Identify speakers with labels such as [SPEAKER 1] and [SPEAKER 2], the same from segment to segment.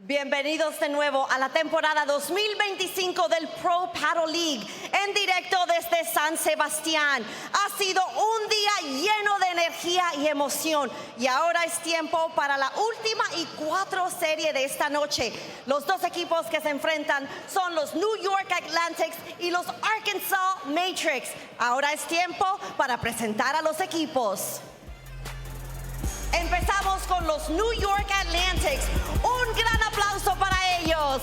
[SPEAKER 1] Bienvenidos de nuevo a la temporada 2025 del Pro Padel League, en directo desde San Sebastián. Ha sido un día lleno de energía y emoción, y ahora es tiempo para la última y 4 serie de esta noche. Los dos equipos que se enfrentan son los New York Atlantics y los Arkansas Matrix. Ahora es tiempo para presentar a los equipos. Empezamos con los New York Atlantics. Un gran aplauso para ellos.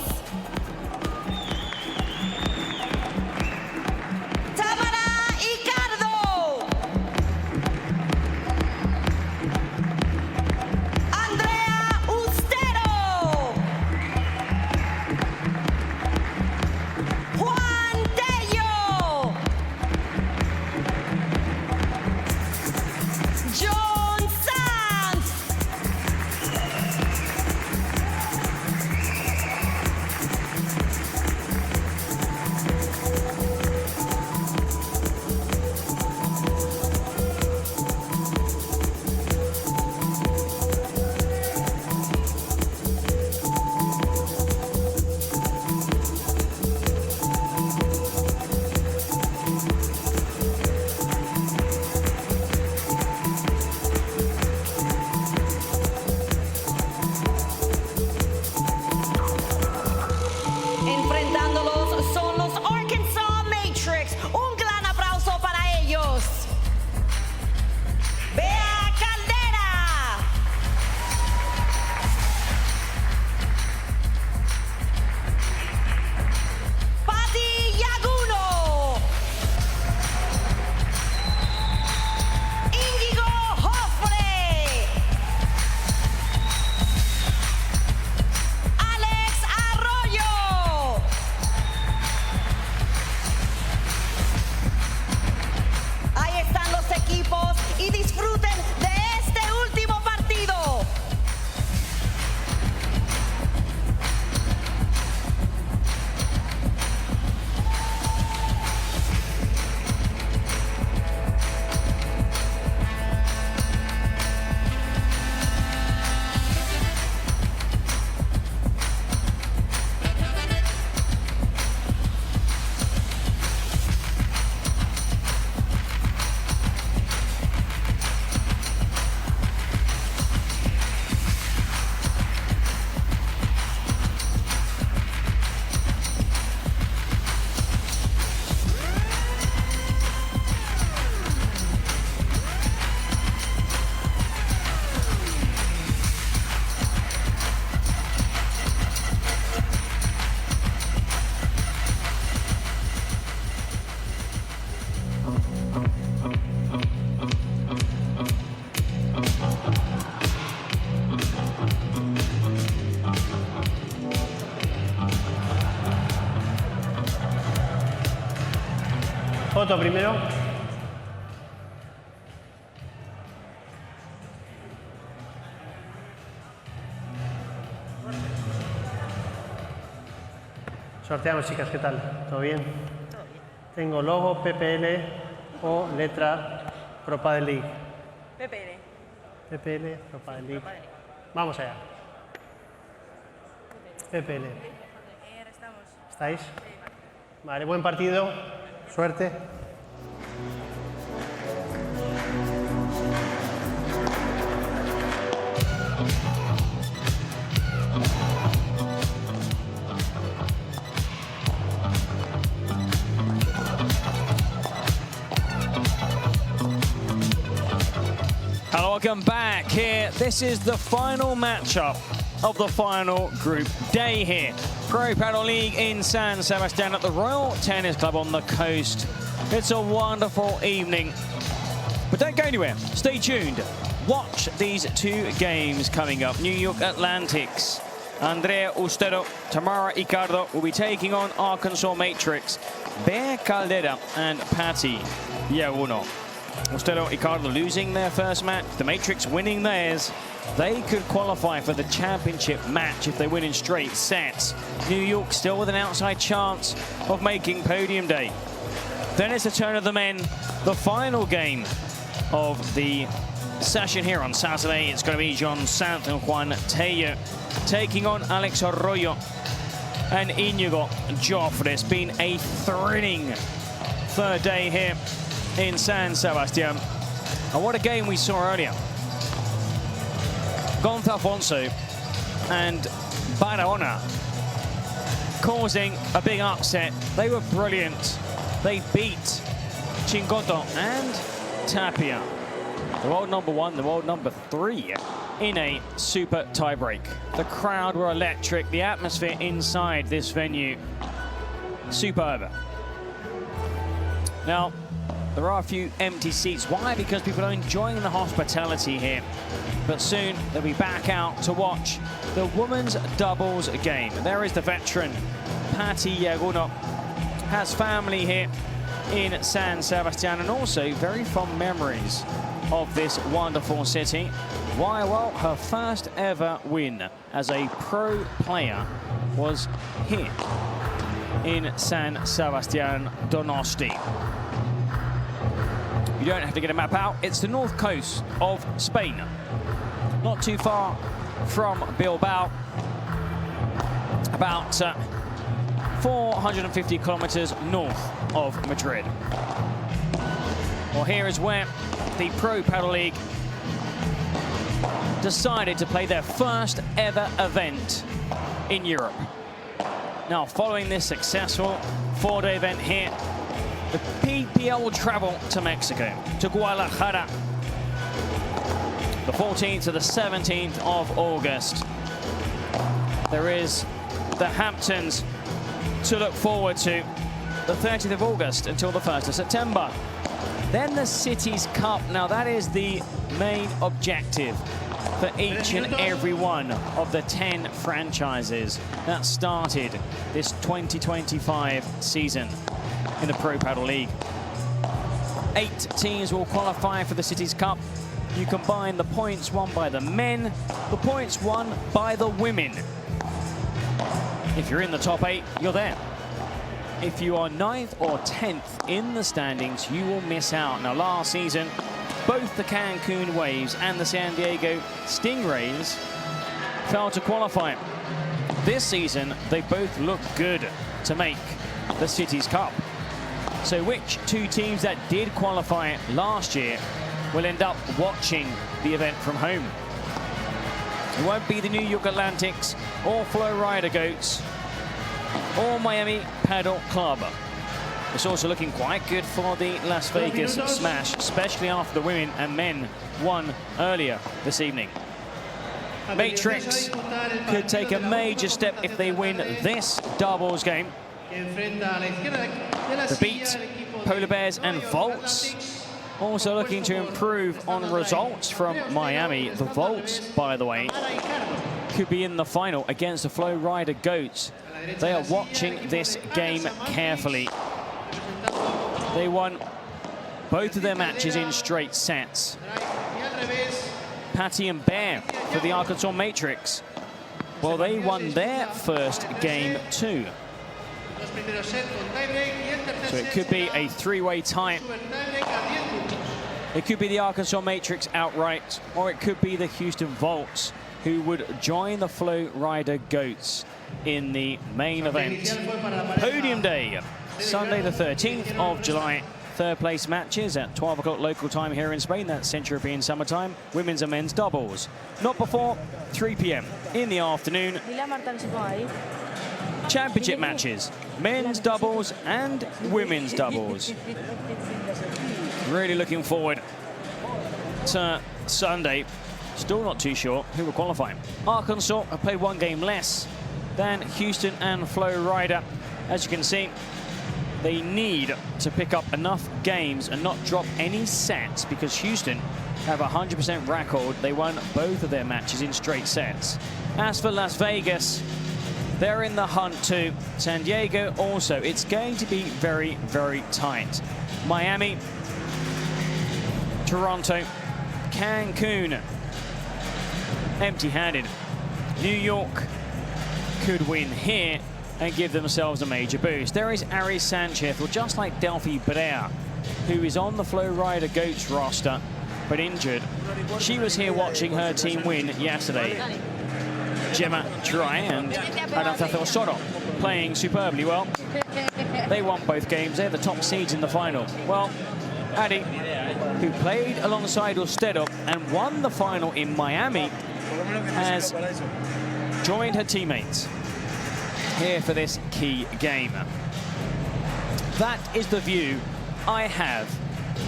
[SPEAKER 1] Tamara Icardo. Andrea Ustero. Juan Tello. Enfrentándolos son los Arkansas Matrix. Un gran aplauso para ellos. Bea Caldera. Llaguno. Y disfruten de este último partido.
[SPEAKER 2] Foto primero. Sorteamos, chicas, ¿qué tal? ¿Todo bien?
[SPEAKER 1] Todo bien.
[SPEAKER 2] Tengo logo, PPL o letra Pro Padel League.
[SPEAKER 1] PPL.
[SPEAKER 2] PPL, Pro Padel League. Vamos allá. PPL. ¿Estáis? Vale, buen partido. Suerte.
[SPEAKER 3] Hello, welcome back here. This is the final matchup of the final group day here. Pro Padel League in San Sebastián at the Royal Tennis Club on the coast. It's a wonderful evening. But don't go anywhere. Stay tuned. Watch these 2 games coming up. New York Atlantics. Andrea Ustero, Tamara Icardo will be taking on Arkansas Matrix. Bea Caldera and Llaguno. Ostero, Icardo losing their first match, the Matrix winning theirs. They could qualify for the championship match if they win in straight sets. New York still with an outside chance of making podium day. Then it's the turn of the men, the final game of the session here on Saturday. It's going to be John Sant and Juan Tello taking on Alex Arroyo and Inigo Joffre. It's been a thrilling third day here in San Sebastian. And what a game we saw earlier. Gonzalo Afonso and Barahona causing a big upset. They were brilliant. They beat Chingoto and Tapia, the world number 1, the world number 3, in a super tiebreak. The crowd were electric. The atmosphere inside this venue, superb. Now, there are a few empty seats. Why? Because people are enjoying the hospitality here. But soon they'll be back out to watch the women's doubles game. There is the veteran, Patty Llaguno, has family here in San Sebastian and also very fond memories of this wonderful city. Why? Well, her first ever win as a pro player was here in San Sebastian Donosti. You don't have to get a map out. It's the north coast of Spain. Not too far from Bilbao. About 450 kilometers north of Madrid. Well, here is where the Pro Padel League decided to play their first ever event in Europe. Now, following this successful 4-day event here, the PPL will travel to Mexico, to Guadalajara, the 14th to the 17th of August. There is the Hamptons to look forward to, the 30th of August until the 1st of September. Then the Cities Cup. Now that is the main objective for each and every one of the 10 franchises that started this 2025 season in the Pro Padel League. 8 teams will qualify for the Cities Cup. You combine the points won by the men, the points won by the women. If you're in the top 8, you're there. If you are 9th or 10th in the standings, you will miss out. Now, last season, both the Cancun Waves and the San Diego Stingrays failed to qualify. This season, they both look good to make the Cities Cup. So which 2 teams that did qualify last year will end up watching the event from home? It won't be the New York Atlantics or Flow Rider Goats or Miami Padel Club. It's also looking quite good for the Las Vegas Smash, especially after the women and men won earlier this evening. Matrix could take a major step if they win this doubles game. The beat Polar Bears and Volts also looking to improve on results from Miami. The Volts, by the way, could be in the final against the Flow Rider Goats. They are watching this game carefully. They won both of their matches in straight sets. Patty and Bea for the Arkansas Matrix. Well, they won their first game too. So it could be a 3-way tie. It could be the Arkansas Matrix outright, or it could be the Houston Volts who would join the Flow Rider Goats in the main event. Podium day, Sunday the 13th of July. Third place matches at 12 o'clock local time here in Spain. That's Central European summertime. Women's and men's doubles. Not before 3 p.m. in the afternoon. Championship matches, men's doubles and women's doubles. Really looking forward to Sunday. Still not too sure who will qualify. Arkansas have played 1 game less than Houston and Flow Rider. As you can see, they need to pick up enough games and not drop any sets because Houston have a 100% record. They won both of their matches in straight sets. As for Las Vegas, they're in the hunt too. San Diego also. It's going to be very, very tight. Miami, Toronto, Cancun, empty-handed. New York could win here and give themselves a major boost. There is Ari Sanchez, well, just like Delphi Brea, who is on the Flow Rider Goats roster, but injured She was here watching her team win yesterday. Gemma Dry and Andrea Ustero playing superbly well. They won both games. They're the top seeds in the final. Well, Adi, who played alongside Ostero and won the final in Miami, has joined her teammates here for this key game. That is the view I have.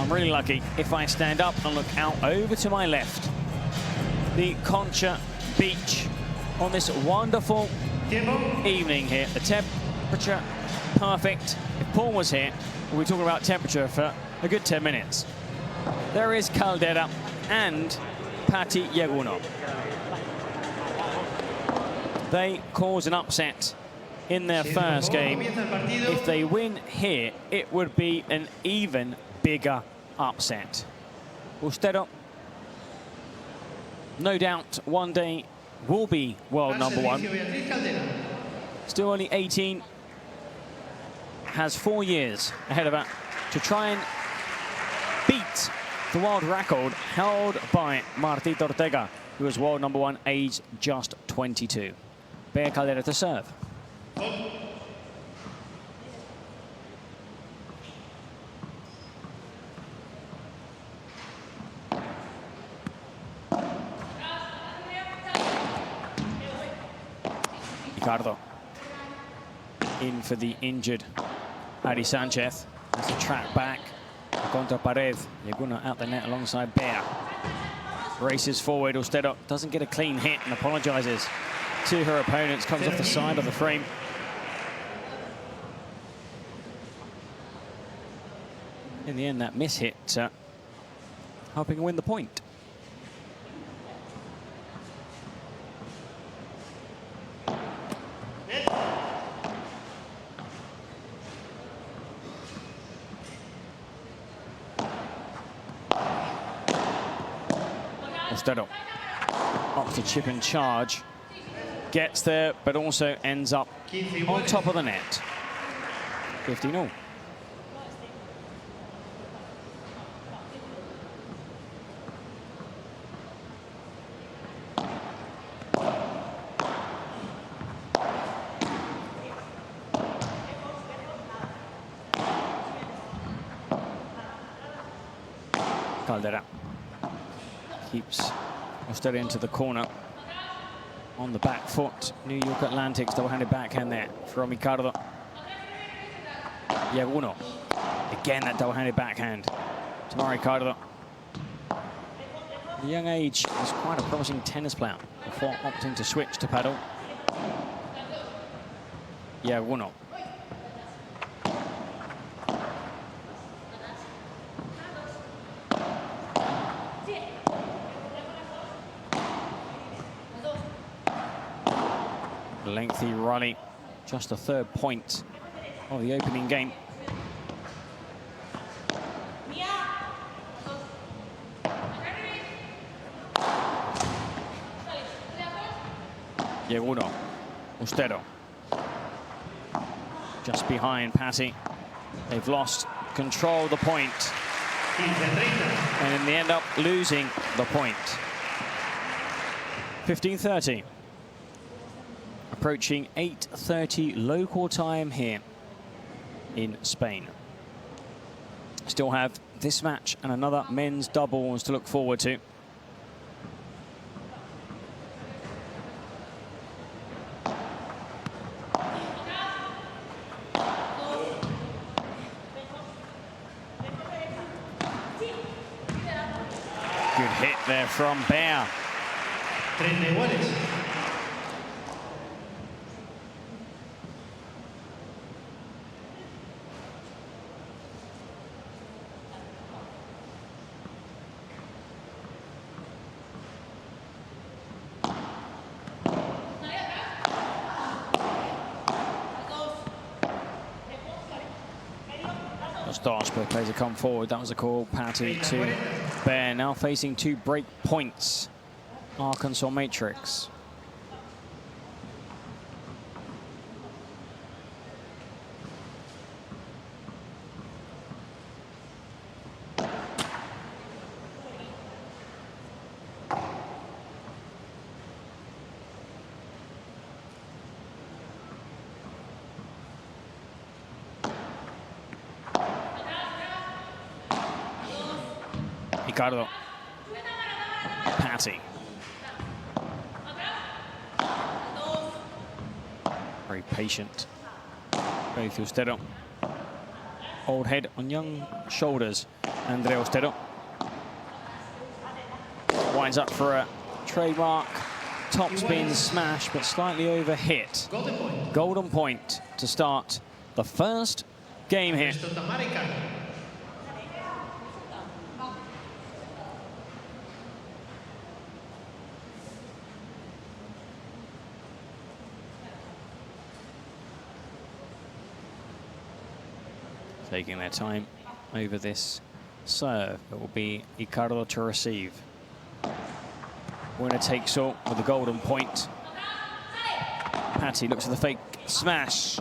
[SPEAKER 3] I'm really lucky if I stand up and look out over to my left. The Concha Beach on this wonderful evening here. The temperature perfect. If Paul was here, we'd be talking about temperature for a good 10 minutes. There is Caldera and Patti Llaguno. They caused an upset in their first game. If they win here, it would be an even bigger upset. Ostero, no doubt one day will be world #1. Still only 18. Has 4 years ahead of her to try and beat the world record held by Martita Ortega, who was world #1, aged just 22. Bea Caldera to serve. Icardo in for the injured Adi Sanchez. As the track back contra pared. Llaguno out the net alongside Bea. Races forward. Ostero doesn't get a clean hit and apologizes to her opponents. Comes off the side of the frame. In the end, that miss hit helping win the point. Ostero opts to chip and charge. Gets there, but also ends up on top of the net. 15-all. Caldera keeps Ostero into the corner on the back foot. New York Atlantic's double-handed backhand there from Icardo. Llaguno. Again, that double-handed backhand. Tamara Icardo. At a young age, was quite a promising tennis player before opting to switch to paddle. Llaguno. Lengthy rally, just the third point of the opening game. Llaguno, Ostero, just behind Patti. They've lost control of the point, and in the end up losing the point. 15-30. Approaching 8:30 local time here in Spain. Still have this match and another men's doubles to look forward to. Good hit there from Bea. Ostero plays a come forward. That was a call. Patti to Bea. Now facing 2 break points. Arkansas Matrix. Icardo. Patty. Very patient. Both Ostero. Old head on young shoulders. Andrea Ustero. Winds up for a trademark top spin smash, but slightly over hit. Golden point to start the first game here. Taking their time over this serve. It will be Icardo to receive. Winner takes all with the golden point. Patty looks at the fake smash.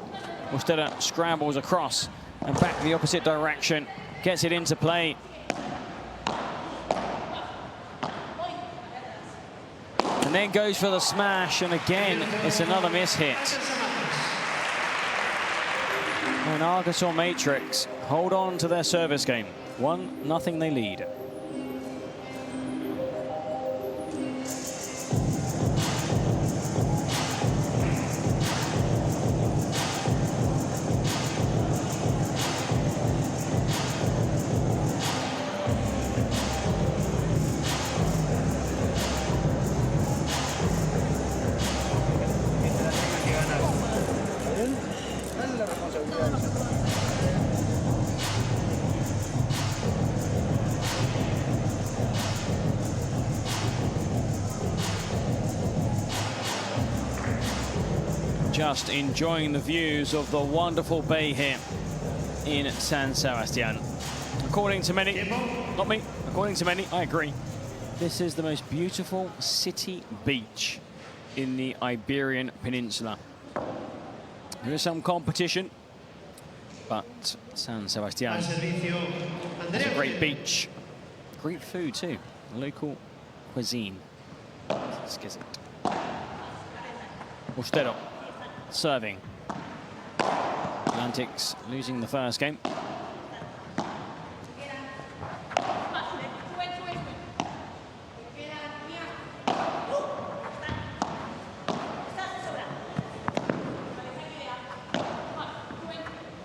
[SPEAKER 3] Ostero scrambles across and back the opposite direction. Gets it into play. And then goes for the smash, and again, it's another miss hit. And Arkansas Matrix hold on to their service game. 1-0 they lead. Just enjoying the views of the wonderful bay here in San Sebastián. According to many, not me, according to many, I agree. This is the most beautiful city beach in the Iberian Peninsula. There is some competition, but San Sebastián has a great beach, great food too, local cuisine. Exquisite. Ostero. Serving. Atlantics losing the first game.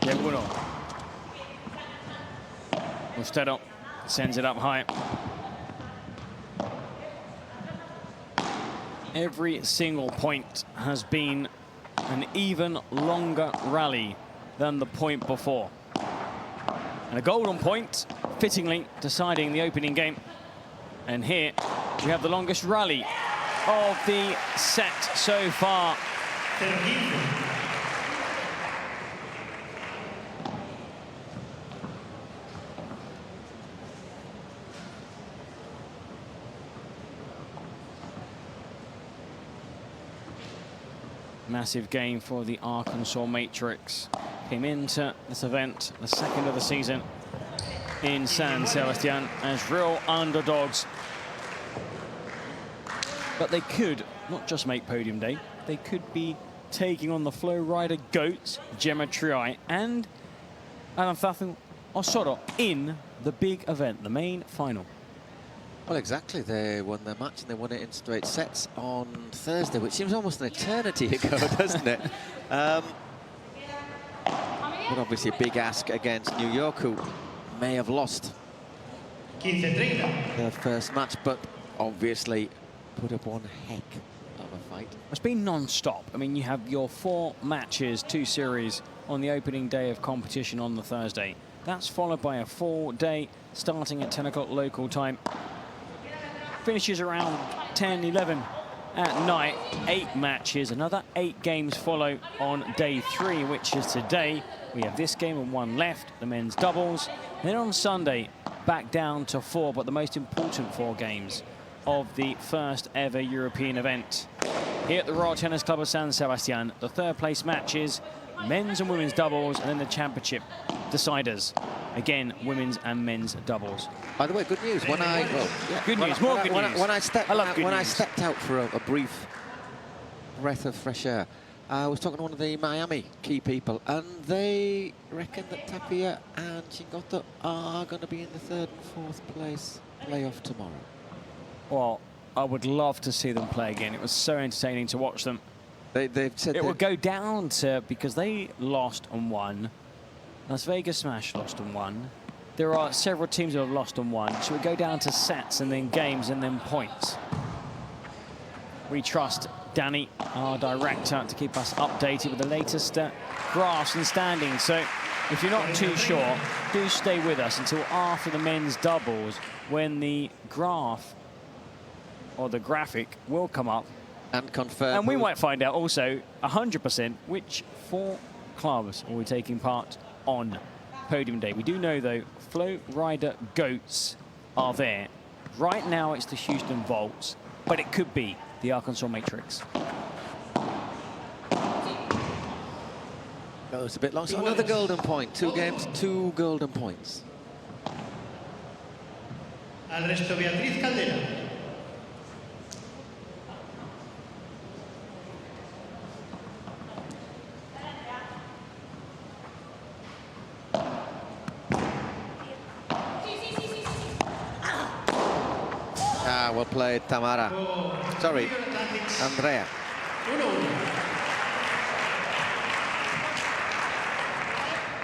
[SPEAKER 3] Llaguno. Ostero sends it up high. Every single point has been an even longer rally than the point before. And a golden point, fittingly deciding the opening game. And here we have the longest rally of the set so far. Massive game for the Arkansas Matrix. Came into this event, the second of the season, in San Sebastián as real underdogs. But they could not just make podium day, they could be taking on the Flow Rider GOATs, Gemma Triai and Ananthathil Osoro in the big event, the main final.
[SPEAKER 4] Well, exactly. They won their match and they won it in straight sets on Thursday, which seems almost an eternity ago, doesn't it? But obviously a big ask against New York, who may have lost their first match, but obviously put up one heck of a fight.
[SPEAKER 3] It's been non-stop. I mean, you have your 4 matches, 2 series on the opening day of competition on the Thursday. That's followed by a full day starting at 10 o'clock local time. Finishes around 10, 11 at night. 8 matches, another 8 games follow on day 3, which is today. We have this game and 1 left, the men's doubles. Then on Sunday, back down to 4, but the most important 4 games of the first ever European event. Here at the Royal Tennis Club of San Sebastián, the 3rd place matches, men's and women's doubles, and then the championship deciders. Again, women's and men's doubles.
[SPEAKER 4] By the way, good news. When I
[SPEAKER 3] good news, more good news.
[SPEAKER 4] When I stepped out for a brief breath of fresh air, I was talking to one of the Miami key people, and they reckon that Tapia and Chingoto are going to be in the 3rd and 4th place play off tomorrow?
[SPEAKER 3] Well, I would love to see them play again. It was so entertaining to watch them.
[SPEAKER 4] They've said
[SPEAKER 3] it would go down to, because they lost and won. Las Vegas Smash lost and won. There are several teams who have lost and won. So it would go down to sets and then games and then points. We trust Danny, our director, to keep us updated with the latest graphs and standings. So if you're not too sure, do stay with us until after the men's doubles, when the graph or the graphic will come up
[SPEAKER 4] and confirm.
[SPEAKER 3] And we might find out also 100% which 4 clubs will be taking part on podium day. We do know, though, Flow Rider Goats are there. Right now it's the Houston Volts, but it could be the Arkansas Matrix.
[SPEAKER 4] That was a bit long. So another golden point. 2 games, 2 golden points.
[SPEAKER 2] Al resto, Bea Caldera.
[SPEAKER 4] Ah, well played, Tamara. Sorry, Andrea.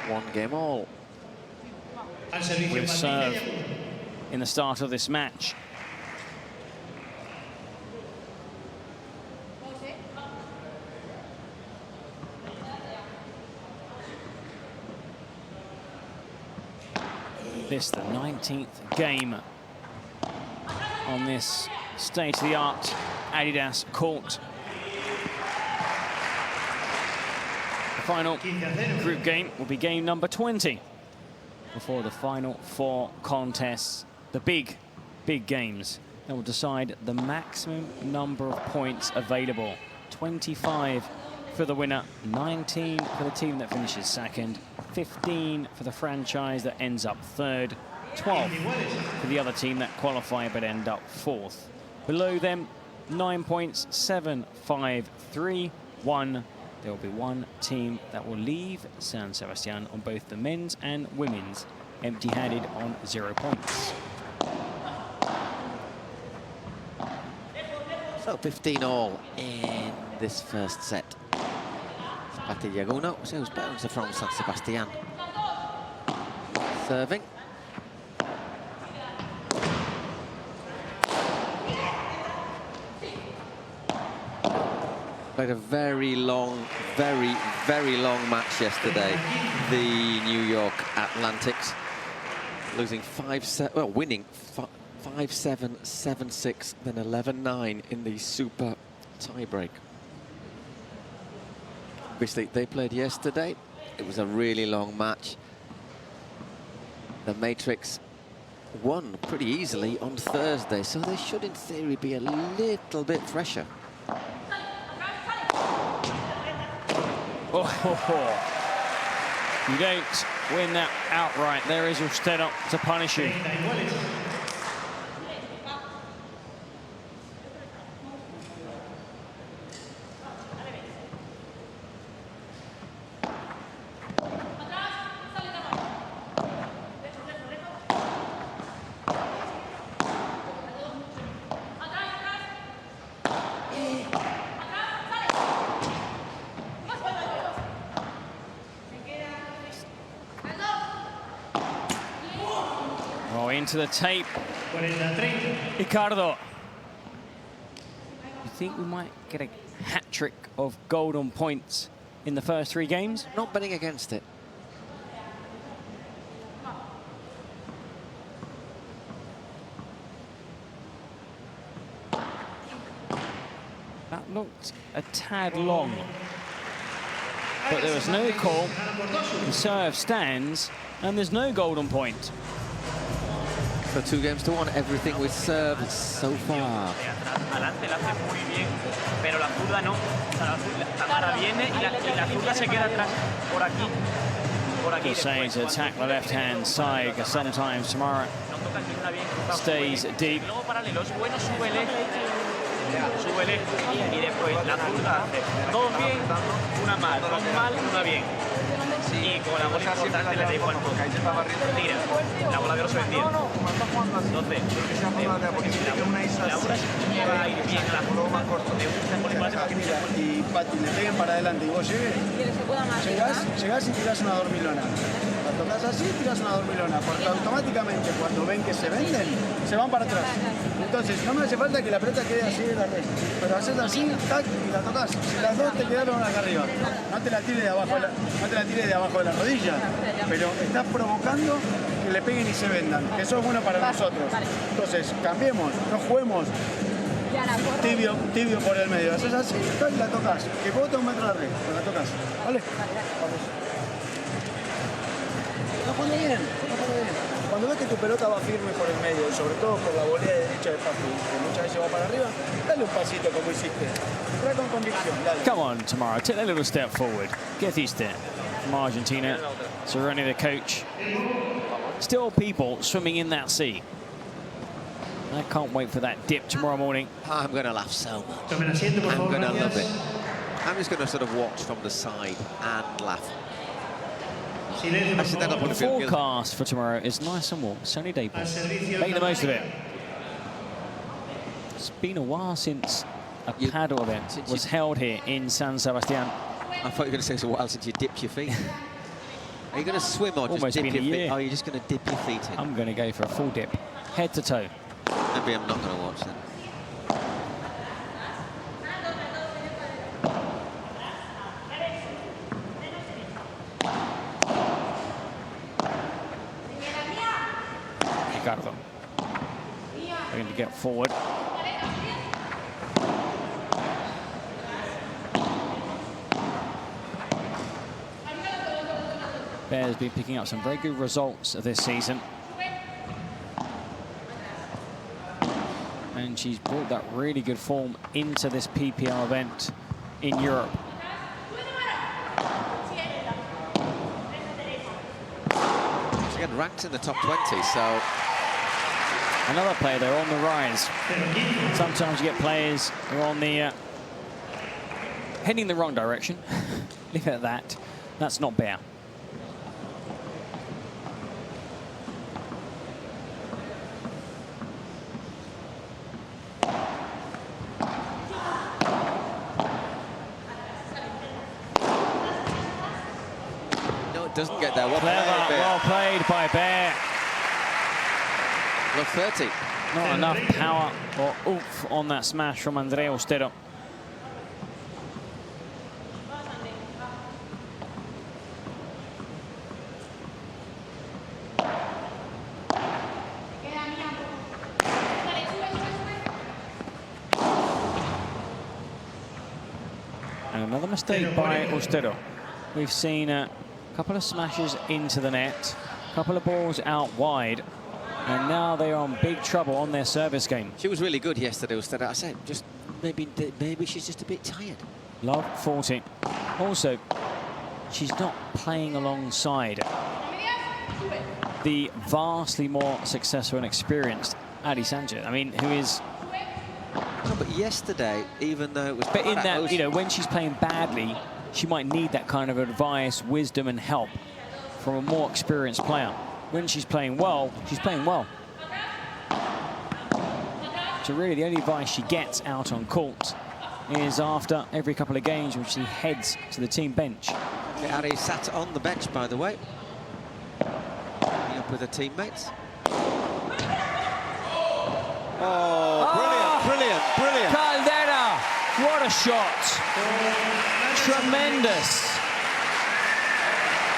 [SPEAKER 4] One game all.
[SPEAKER 3] With serve in the start of this match. This the 19th game on this state-of-the-art Adidas court. The final group game will be game number 20 before the final 4 contests, the big games that will decide the maximum number of points available. 25 for the winner, 19 for the team that finishes second, 15 for the franchise that ends up third, 12 for the other team that qualify but end up fourth. Below them, 9 points, 7, 5, 3, 1. There will be one team that will leave San Sebastián on both the men's and women's, empty-handed on 0 points.
[SPEAKER 4] So 15 all in this first set. Llaguno, seus bounce from San Sebastián. Serving. Played a very long match yesterday. The New York Atlantics losing 5-7, well, winning 5-7, 7-6, then 11-9 in the super tiebreak. Obviously, they played yesterday. It was a really long match. The Matrix won pretty easily on Thursday, so they should, in theory, be a little bit fresher.
[SPEAKER 3] You don't win that outright. There is Ostero to punish you. Into the tape. Icardo. You think we might get a hat-trick of golden points in the first 3 games?
[SPEAKER 4] Not betting against it.
[SPEAKER 3] That looked a tad long. But there was no call. The serve stands, and there's no golden point.
[SPEAKER 4] So 2 games to 1, everything with serve so far.
[SPEAKER 3] Just saying to attack the left-hand side, because sometimes Tamara stays deep.
[SPEAKER 5] súbele y después la zurda hace dos bien, una mal, dos mal, una bien. Y con la bola importante le da igual todo. Tira, la bola de oro se vendía. Entonces, la bola se va a ir bien a la forma, le gusta por igual para que tire.
[SPEAKER 6] Y Pati, le peguen para adelante y vos llegues. Llegás y tirás una dormilona. La tocas así y tirás una dormilona. Porque automáticamente cuando ven que se venden, se van para atrás. Entonces no me hace falta que la pelota quede así de la red. Pero haces así, tac, y la tocas. Si las dos te quedaron acá arriba. No te la tires de abajo, no te la tires de abajo de la rodilla. Pero estás provocando que le peguen y se vendan. Que eso es bueno para nosotros. Entonces, cambiemos, no juguemos. Tibio por el medio. Haces así y la tocas. Que bote 1 metro de red. La tocas. ¿Vale? Vamos. Está jugando bien. Cuando ves que tu pelota va firme por el medio, sobre todo por la volea derecha de Papi, que muchas veces va para arriba, dale un pasito como hiciste. Trae con convicción, dale.
[SPEAKER 3] Come on, Tamara, take a little step forward. ¿Qué hiciste? From Argentina, Serrani, the coach. Still people swimming in that sea. I can't wait for that dip tomorrow morning.
[SPEAKER 4] I'm going to laugh so much.
[SPEAKER 2] Tomen asiento, por
[SPEAKER 4] I'm
[SPEAKER 2] favor,
[SPEAKER 4] going to love
[SPEAKER 2] gracias.
[SPEAKER 4] it. I'm just going to sort of watch from the side and laugh.
[SPEAKER 2] Silencio, por
[SPEAKER 4] Actually, that'll
[SPEAKER 2] favor.
[SPEAKER 3] The
[SPEAKER 4] probably feel good.
[SPEAKER 3] forecast for tomorrow is nice and warm, sunny day. Make the most of it. It's been a while since a paddle event was held here in San Sebastián.
[SPEAKER 4] I thought you were going to say it's a while since you dipped your feet. Are you going to swim or just
[SPEAKER 3] Almost
[SPEAKER 4] dip
[SPEAKER 3] been
[SPEAKER 4] your
[SPEAKER 3] a
[SPEAKER 4] feet?
[SPEAKER 3] year.
[SPEAKER 4] Oh, you're just going to dip your feet in?
[SPEAKER 3] I'm going to go for a full dip, head to toe.
[SPEAKER 4] Maybe I'm not going to watch then.
[SPEAKER 3] Icardo. Going to get forward. Bea's been picking up some very good results this season. And she's brought that really good form into this PPL event in Europe.
[SPEAKER 4] She's getting ranked in the top 20, so...
[SPEAKER 3] Another player there on the rise. Sometimes you get players who are on the heading the wrong direction. Look at that. That's not Bea.
[SPEAKER 4] No, it doesn't get there. Well
[SPEAKER 3] Clever,
[SPEAKER 4] played, Bea.
[SPEAKER 3] well played by Bea.
[SPEAKER 4] Love 30.
[SPEAKER 3] Not enough power or oomph on that smash from Andrea Ustero. And another mistake by Ostero. We've seen a couple of smashes into the net, a couple of balls out wide, and now they're on big trouble on their service game.
[SPEAKER 4] She was really good yesterday, Ostero. I said, just maybe she's just a bit tired.
[SPEAKER 3] Love 40. Also, she's not playing alongside the vastly more successful and experienced Adi Sanchez. I mean, who is...
[SPEAKER 4] No, but yesterday, even though it was...
[SPEAKER 3] But in that, you know, when she's playing badly, she might need that kind of advice, wisdom and help from a more experienced player. When she's playing well, she's playing well. So really the only advice she gets out on court is after every couple of games when she heads to the team bench.
[SPEAKER 4] Ari sat on the bench, by the way. Meeting up with her teammates. Oh, brilliant, brilliant, brilliant.
[SPEAKER 3] Caldera, what a shot. Tremendous.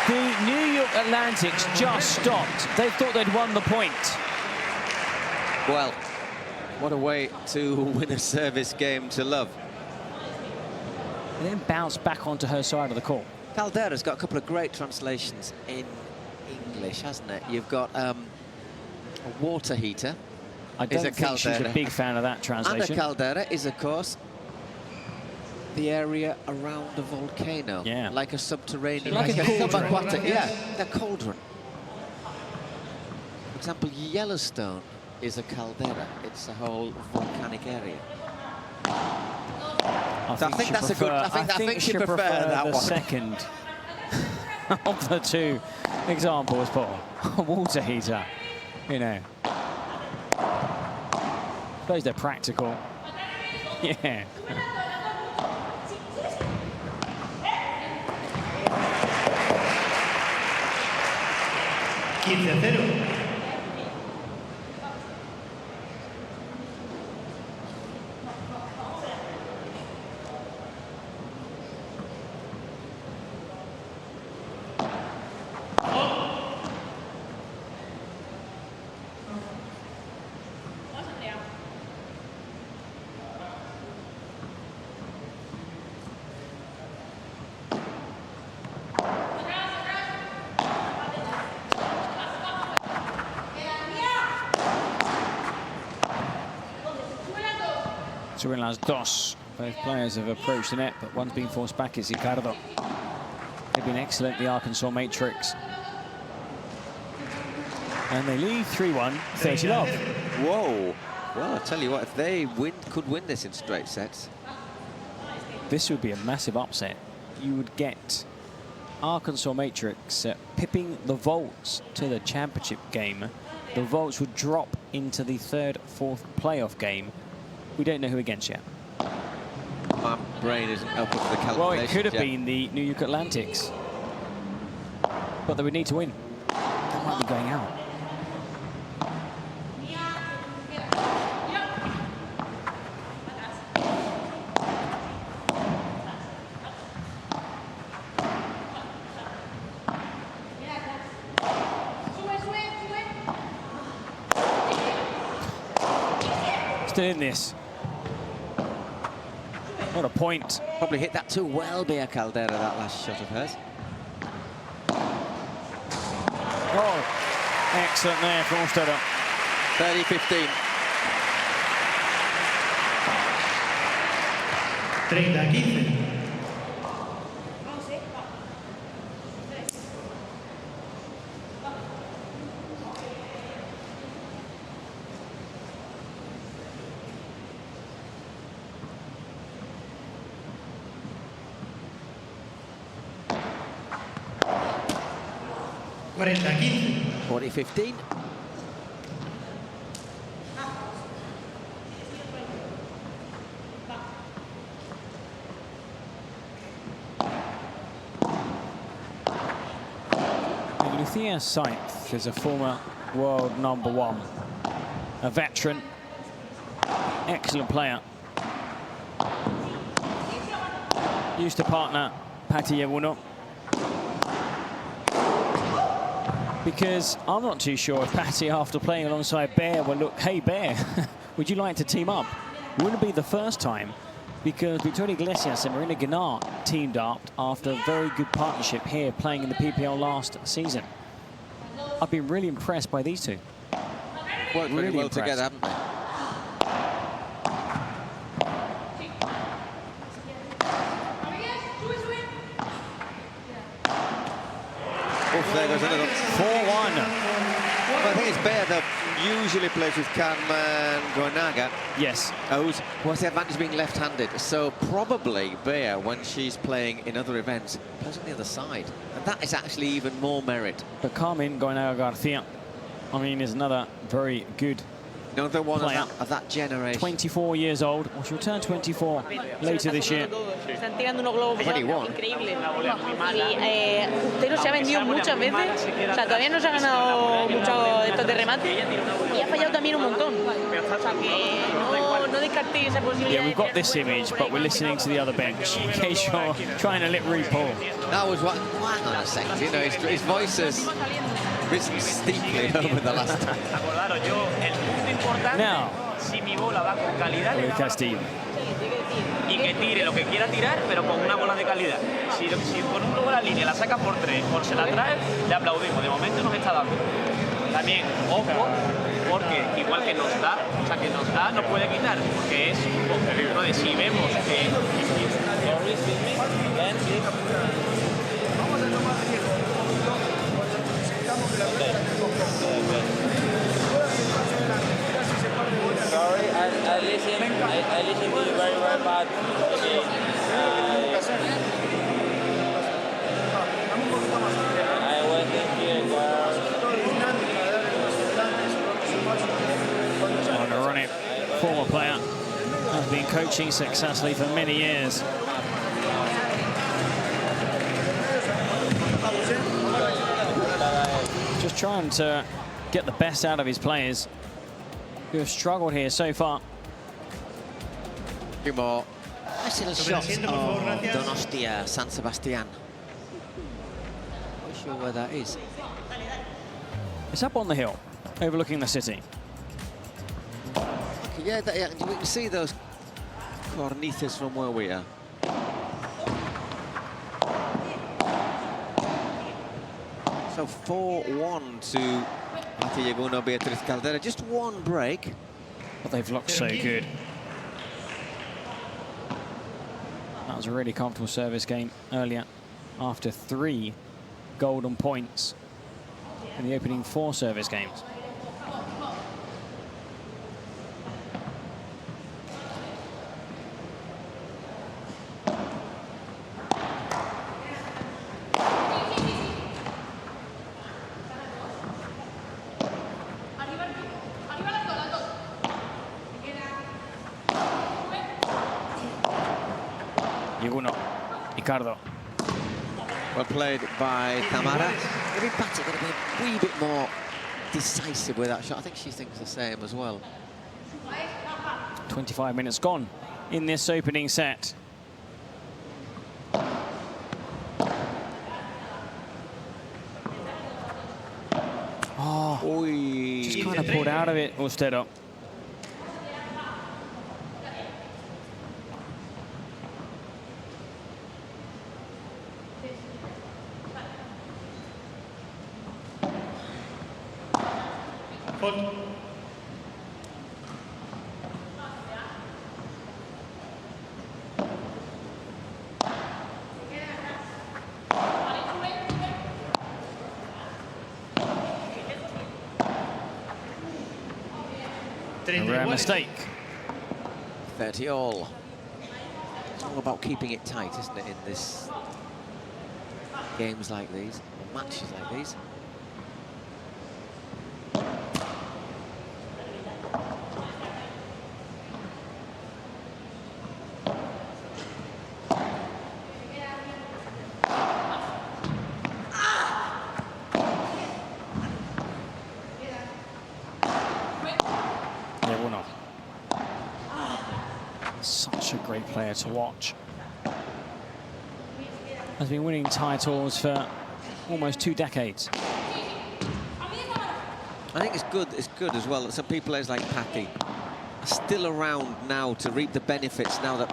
[SPEAKER 3] The New York Atlantics just stopped. They thought they'd won the point.
[SPEAKER 4] Well, what a way to win a service game to love.
[SPEAKER 3] And then bounced back onto her side of the court.
[SPEAKER 4] Caldera's got a couple of great translations in English, hasn't it? You've got a water heater.
[SPEAKER 3] I don't think she's a big fan of that translation.
[SPEAKER 4] And a caldera is, of course, the area around a volcano.
[SPEAKER 3] Yeah.
[SPEAKER 4] Like a subterranean...
[SPEAKER 3] Like a cauldron.
[SPEAKER 4] Yeah, a cauldron. For example, Yellowstone is a caldera. It's a whole volcanic area. I think that's a good. I think she prefer that
[SPEAKER 3] the
[SPEAKER 4] one.
[SPEAKER 3] second of the two examples, Paul. A water heater, you know. I suppose they're practical. Yeah. Suben las dos. Both players have approached the net, but one's been forced back. It's Icardo. They've been excellent, the Arkansas Matrix. And they lead 3-1, 30 love.
[SPEAKER 4] Whoa. Well, I tell you what, if they could win this in straight sets.
[SPEAKER 3] This would be a massive upset. You would get Arkansas Matrix pipping the Volts to the championship game. The Volts would drop into the third, fourth playoff game. We don't know who against yet.
[SPEAKER 4] My brain isn't up with the calculations.
[SPEAKER 3] Well, it could have been the New York Atlantics. But they would need to win. That might be going out. Still in this. What a point.
[SPEAKER 4] Probably hit that too well, Bea Caldera, that last shot of hers.
[SPEAKER 3] Oh, excellent there from Ostero.
[SPEAKER 4] 30-15.
[SPEAKER 2] 30-15.
[SPEAKER 4] $40-15.
[SPEAKER 3] Lucia Sainz is a former world #1, a veteran, excellent player. Used to partner Llaguno. Because I'm not too sure if Patty, after playing alongside Bea, will look, hey Bea, would you like to team up? It wouldn't be the first time, because Victoria Iglesias and Marina Guinar teamed up after a very good partnership here, playing in the PPL last season. I've been really impressed by these two.
[SPEAKER 4] Worked really well together, haven't they? There goes another
[SPEAKER 3] 4-1.
[SPEAKER 4] Well, I think it's Bea that usually plays with Carmen Goinaga.
[SPEAKER 3] Yes.
[SPEAKER 4] Who has the advantage of being left-handed. So probably Bea, when she's playing in other events, plays on the other side. And that is actually even more merit.
[SPEAKER 3] But Carmen Goinaga Garcia, I mean, is another very good
[SPEAKER 4] Another one
[SPEAKER 3] player
[SPEAKER 4] of that generation.
[SPEAKER 3] 24 years old. Well, she'll turn 24 later this year.
[SPEAKER 4] 21.
[SPEAKER 7] Ostero se ha vendido muchas veces, o sea, todavía no se ha ganado mucho de estos de remate y ha fallado también un montón. O sea, que no descartéis esa posibilidad.
[SPEAKER 3] Yeah, we've got this image, but we're listening to the other bench in case you're trying to lip read Paul.
[SPEAKER 4] That was what. Hang on a second, you know, his voice has risen steeply over the last time.
[SPEAKER 5] Acordaros, yo, el punto importante,
[SPEAKER 3] Now,
[SPEAKER 5] si mi bola va con calidad, le
[SPEAKER 3] with
[SPEAKER 5] damos
[SPEAKER 3] Castillo.
[SPEAKER 5] y que tire lo que quiera tirar, pero con una bola de calidad. Si con un globo la línea la saca por 3 o se la trae, le aplaudimos. De momento nos está dando. También, ojo, porque igual que nos da, o sea, que nos da, nos puede quitar, porque es un peligro de si vemos que...
[SPEAKER 8] Sorry, I listen to you very well.
[SPEAKER 3] coaching successfully for many years. Just trying to get the best out of his players who have struggled here so far.
[SPEAKER 4] Two more. Nice little shot of Donostia, San Sebastián. Not sure where that is.
[SPEAKER 3] It's up on the hill, overlooking the city.
[SPEAKER 4] Okay, yeah, we can see those cornices from where we are. So 4-1 to Llaguno, Bea Caldera. Just one break.
[SPEAKER 3] But they've looked so good. That was a really comfortable service game earlier after 3 golden points in the opening 4 service games. Llaguno, Icardo.
[SPEAKER 4] Well played by Tamara. Maybe Patty got to be a wee bit more decisive with that shot. I think she thinks the same as well.
[SPEAKER 3] 25 minutes gone in this opening set. Oh,
[SPEAKER 4] Oy.
[SPEAKER 3] just kind of pulled out of it, Ostero. A rare mistake.
[SPEAKER 4] 30 all. It's all about keeping it tight, isn't it, in this games like these, or matches like these.
[SPEAKER 3] Such a great player to watch. Has been winning titles for almost 2 decades.
[SPEAKER 4] I think it's good as well that some people players like Patty are still around now to reap the benefits now that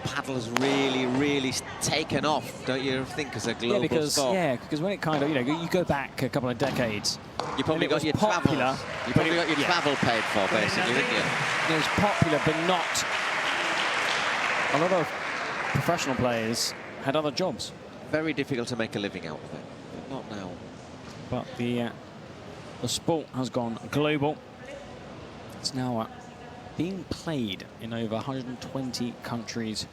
[SPEAKER 4] paddle has really taken off, don't you think, as a global sport?
[SPEAKER 3] Yeah, because when it kind of, you go back a couple of decades,
[SPEAKER 4] you probably got your
[SPEAKER 3] popular.
[SPEAKER 4] You probably got your travel paid for, basically, didn't you?
[SPEAKER 3] It was popular, but not. A lot of professional players had other jobs.
[SPEAKER 4] Very difficult to make a living out of it, but not now.
[SPEAKER 3] But the sport has gone global. It's now being played in over 120 countries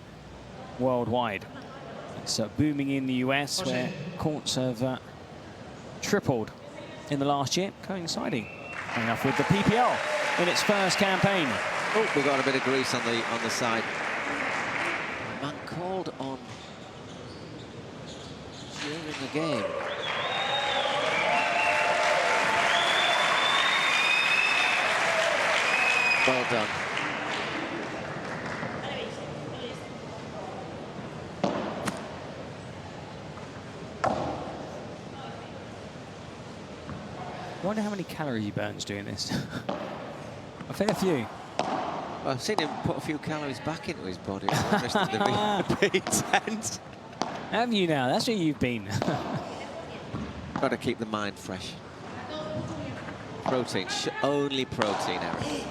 [SPEAKER 3] worldwide. It's booming in the US, where courts have tripled in the last year, coinciding enough with the PPL in its first campaign.
[SPEAKER 4] Oh, we got a bit of grease on the side. Man called on during the game. Well done.
[SPEAKER 3] I wonder how many calories he burns doing this. A fair few.
[SPEAKER 4] Well, I've seen him put a few calories back into his body. Interested to be intense.
[SPEAKER 3] Have you now? That's where you've been.
[SPEAKER 4] Got to keep the mind fresh. Protein, only protein, Eric.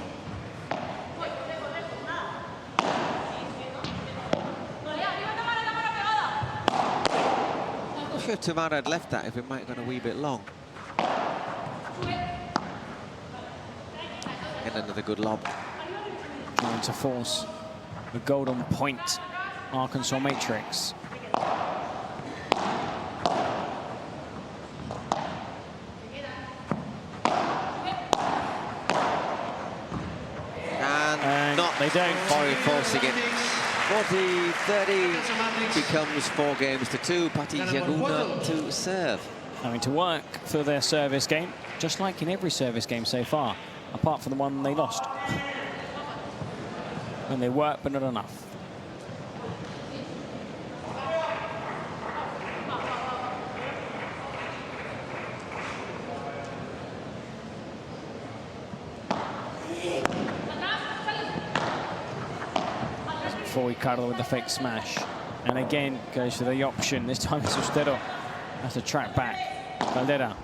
[SPEAKER 4] I'm sure Tamara had left that if it might have gone a wee bit long. And another good lob.
[SPEAKER 3] Trying to force the golden point Arkansas matrix.
[SPEAKER 4] And not
[SPEAKER 3] They don't.
[SPEAKER 4] Forcing it. 40-30 becomes 4 games to 2. Patti Llaguno to serve.
[SPEAKER 3] Having to work for their service game, just like in every service game so far, apart from the one they lost. When they work, but not enough. For Icardo with the fake smash, and again goes for the option. This time it's Ostero has to track back. Caldera.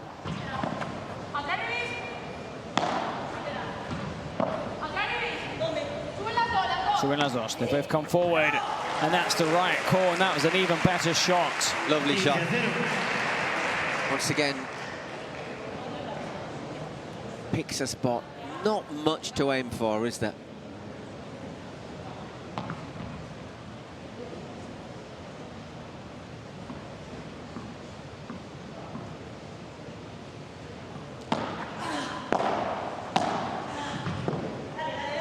[SPEAKER 3] Suben las dos. They both come forward, and that's the right call, and that was an even better shot.
[SPEAKER 4] Lovely shot. Once again, picks a spot. Not much to aim for, is there?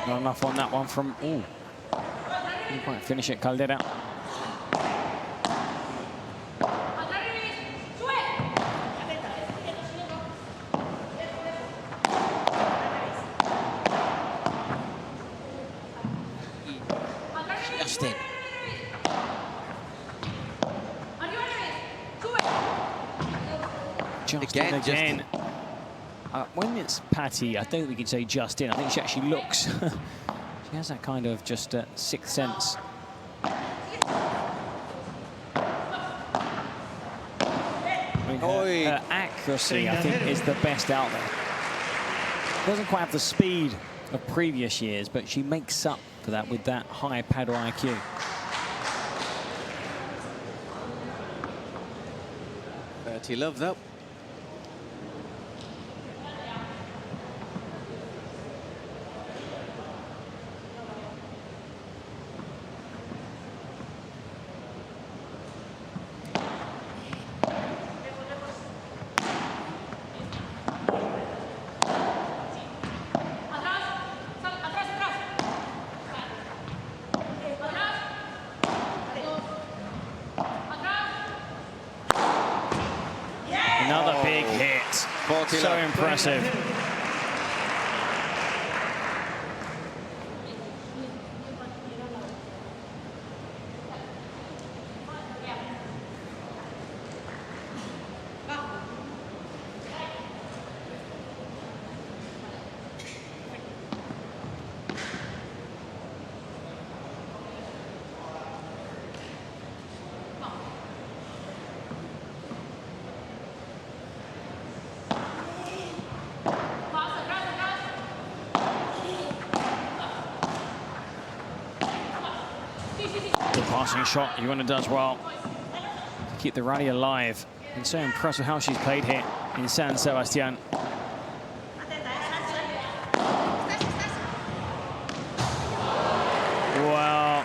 [SPEAKER 3] Not enough on that one from, ooh. Didn't quite finish it, Caldera.
[SPEAKER 4] Justin.
[SPEAKER 3] Justin again. When it's Patti, I don't think we can say just in. I think she actually looks. She has that kind of just sixth sense. I mean, her accuracy, I think, is the best out there. Doesn't quite have the speed of previous years, but she makes up for that with that high paddle IQ.
[SPEAKER 4] Bertie Love, though.
[SPEAKER 3] Another big hit. So impressive. Passing shot, Llaguno does well to keep the rally alive. And so impressed with how she's played here in San Sebastián. Well,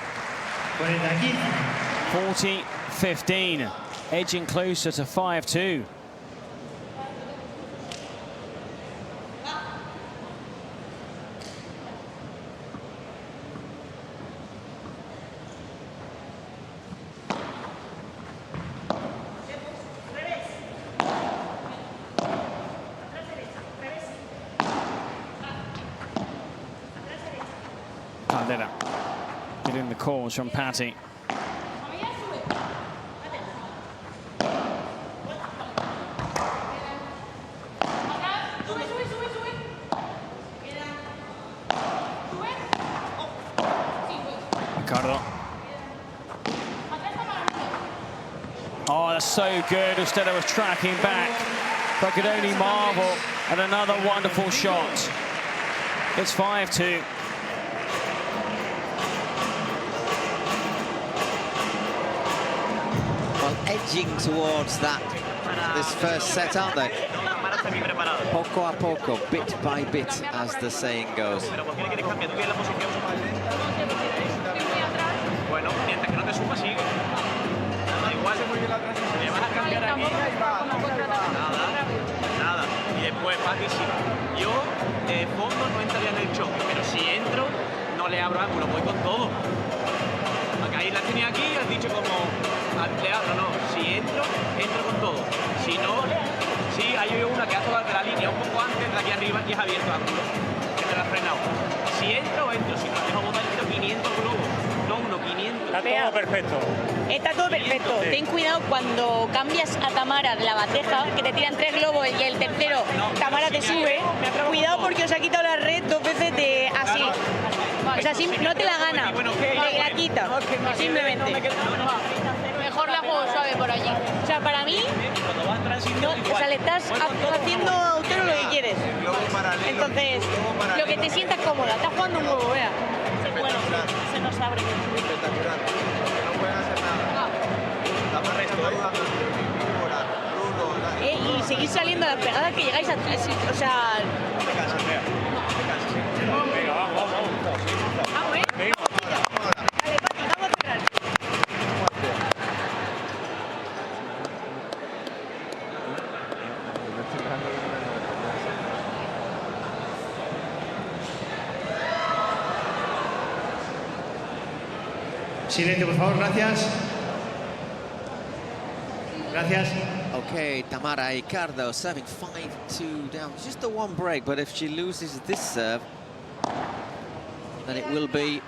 [SPEAKER 3] 40-15, edging closer to 5-2. Caldera getting the calls from Patti. Icardo. Oh, that's so good. Ostero was tracking back, but could only marvel at another wonderful shot. It's 5-2.
[SPEAKER 4] Edging towards that this first set, aren't they? Poco a poco, bit by bit, as the saying goes.
[SPEAKER 5] Bueno, mientras que no te sumas, sigue. Igual, me vas a cambiar aquí. Nada. Y después, Patti, sí. Yo, de fondo, no entraría en el choque, pero si entro, no no le abro ángulo, voy con todo. Acá ahí la tenía aquí y has dicho como, le abro, no, si entro con todo. Si no, sí, hay una que ha tocado de la línea un poco antes de aquí arriba y es abierto ángulo, que me la ha frenado. Si entro, si no, dejo botar el 500 globos, no uno, 500.
[SPEAKER 2] Está todo perfecto.
[SPEAKER 7] Está todo perfecto. Ten cuidado cuando cambias a Tamara de la bandeja, que te tiran 3 globos y el tercero Tamara te sube. Cuidado porque os ha quitado la red 2 veces de así. O sea, no te la gana, te la quita, simplemente. Mejor la juego suave por allí. O sea, para mí, o sea, le estás haciendo a Ostero lo que quieres. Entonces, lo que te sientas cómoda, estás jugando un huevo, vea. Bueno, se nos abre.
[SPEAKER 8] Espectacular. No pueden hacer nada.
[SPEAKER 7] Y seguir saliendo a las pegadas que llegáis a... O sea...
[SPEAKER 2] Venga, vamos.
[SPEAKER 7] Vamos, ¿eh? Vale, Pati, vamos a cerrar.
[SPEAKER 2] Silencio, por favor, gracias. Gracias.
[SPEAKER 4] Okay, Tamara Icardo serving 5-2 down. Just the one break, but if she loses this serve, then it will be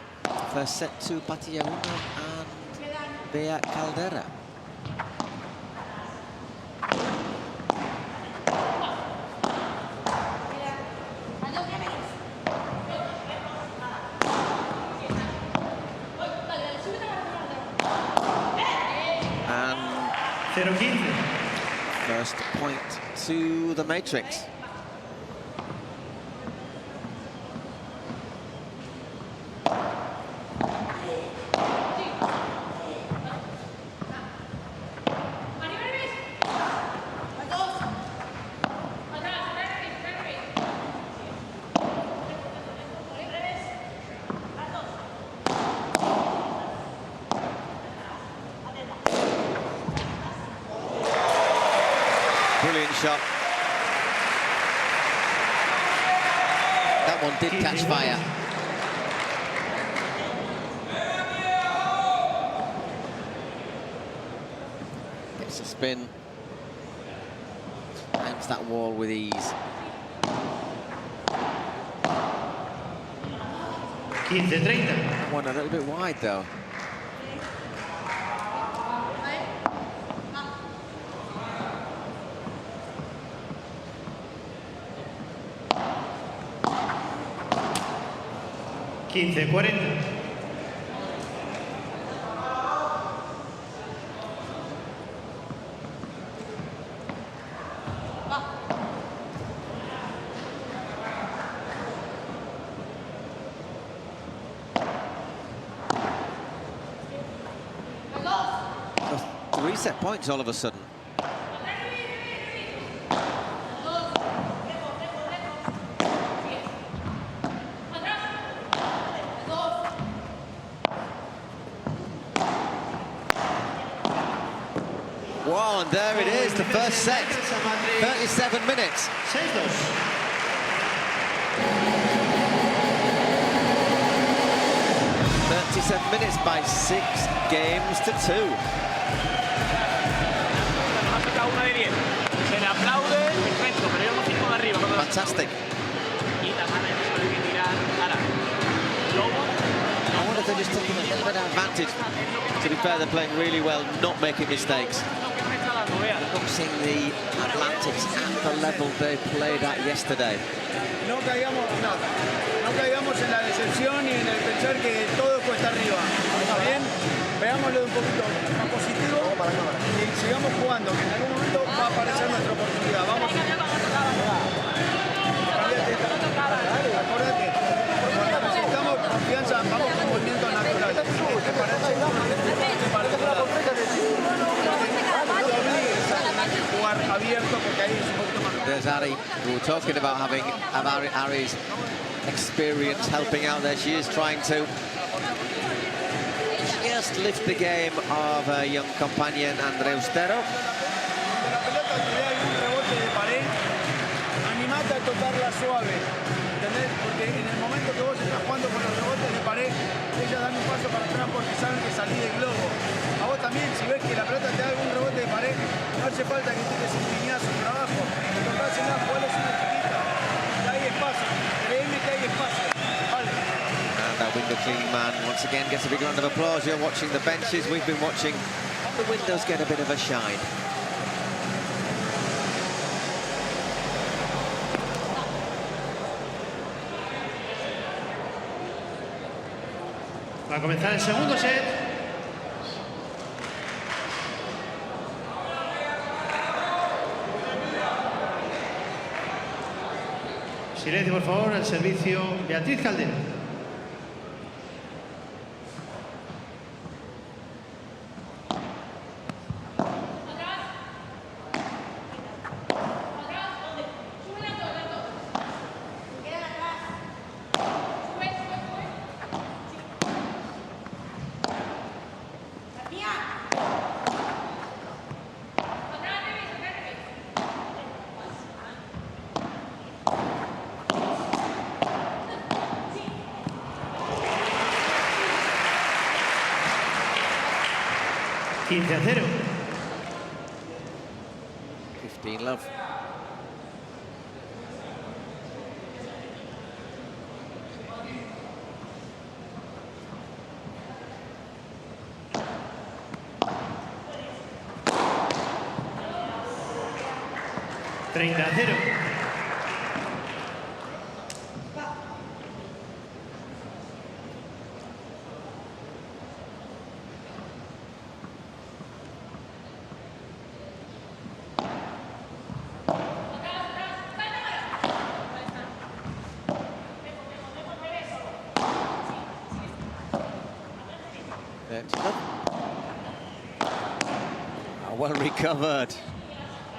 [SPEAKER 4] first set to Llaguno and Bea Caldera. And
[SPEAKER 2] 0-15.
[SPEAKER 4] first point to the matrix. Brilliant shot. That one did catch fire. Gets a spin. Climbs that wall with ease.
[SPEAKER 2] 15-30.
[SPEAKER 4] One a little bit wide though. Three set points all of a sudden. Wow, and there it is, the first set, 37 minutes. 37 minutes by 6 games to 2.
[SPEAKER 5] Se le aplaude, perfecto, pero yo no fijo de arriba.
[SPEAKER 4] Fantastic.
[SPEAKER 5] Y Tamara ya sabe que tirar. Ahora, Lobo.
[SPEAKER 4] I wonder if they're just taking a little bit of advantage. To be fair, they're playing really well, not making mistakes. Boxing the Atlantics at the level they played at yesterday.
[SPEAKER 6] No caigamos en la decepción y en el pensar que todo cuesta arriba. ¿Está bien? Veámoslo un poquito más positivo y sigamos jugando, que en algún momento va a aparecer nuestra oportunidad. Vamos. Acordate, cuando necesitamos confianza, vamos con movimientos naturales. Jugar abierto porque ahí es un poquito más.
[SPEAKER 4] There's Ari. We were talking about having Ari's experience helping out there. She is trying to just lift the game of her young companion, Andrea Ustero.
[SPEAKER 6] La pelota te da algún rebote de pared, animate a tocarla suave. ¿entendés? Porque en el momento que vos estás jugando con los rebotes de pared, ellas dan un paso para atrás porque saben que salís del globo. A vos también, si ves que la pelota te da algún rebote de pared, no hace falta que tires un piñazo, un trabajo. Tocás en la jugada, es una chiquita. Que hay espacio. Créeme que hay espacio. Vale.
[SPEAKER 4] And that window clean man once again gets a big round of applause. You're watching the benches. We've been watching the windows get a bit of a shine.
[SPEAKER 2] Va a comenzar el segundo set. Silencio, por favor, el servicio Bea Caldera. $15-0.
[SPEAKER 4] 15 love.
[SPEAKER 2] $30-0.
[SPEAKER 4] Well recovered.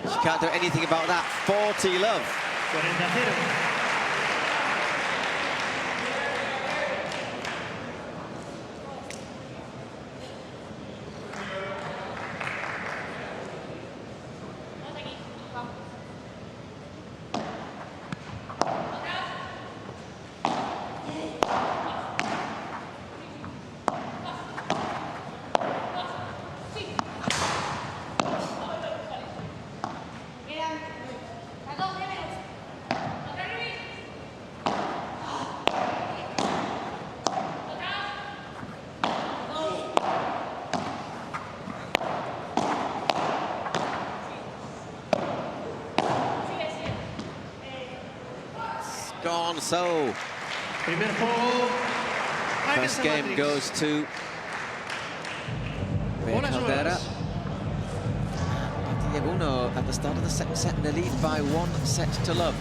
[SPEAKER 4] She can't do anything about that. 40 love.
[SPEAKER 2] 40-0.
[SPEAKER 4] Gone so. First game goes to Bea Caldera. Llaguno at the start of the second set in the lead by 1 set to love.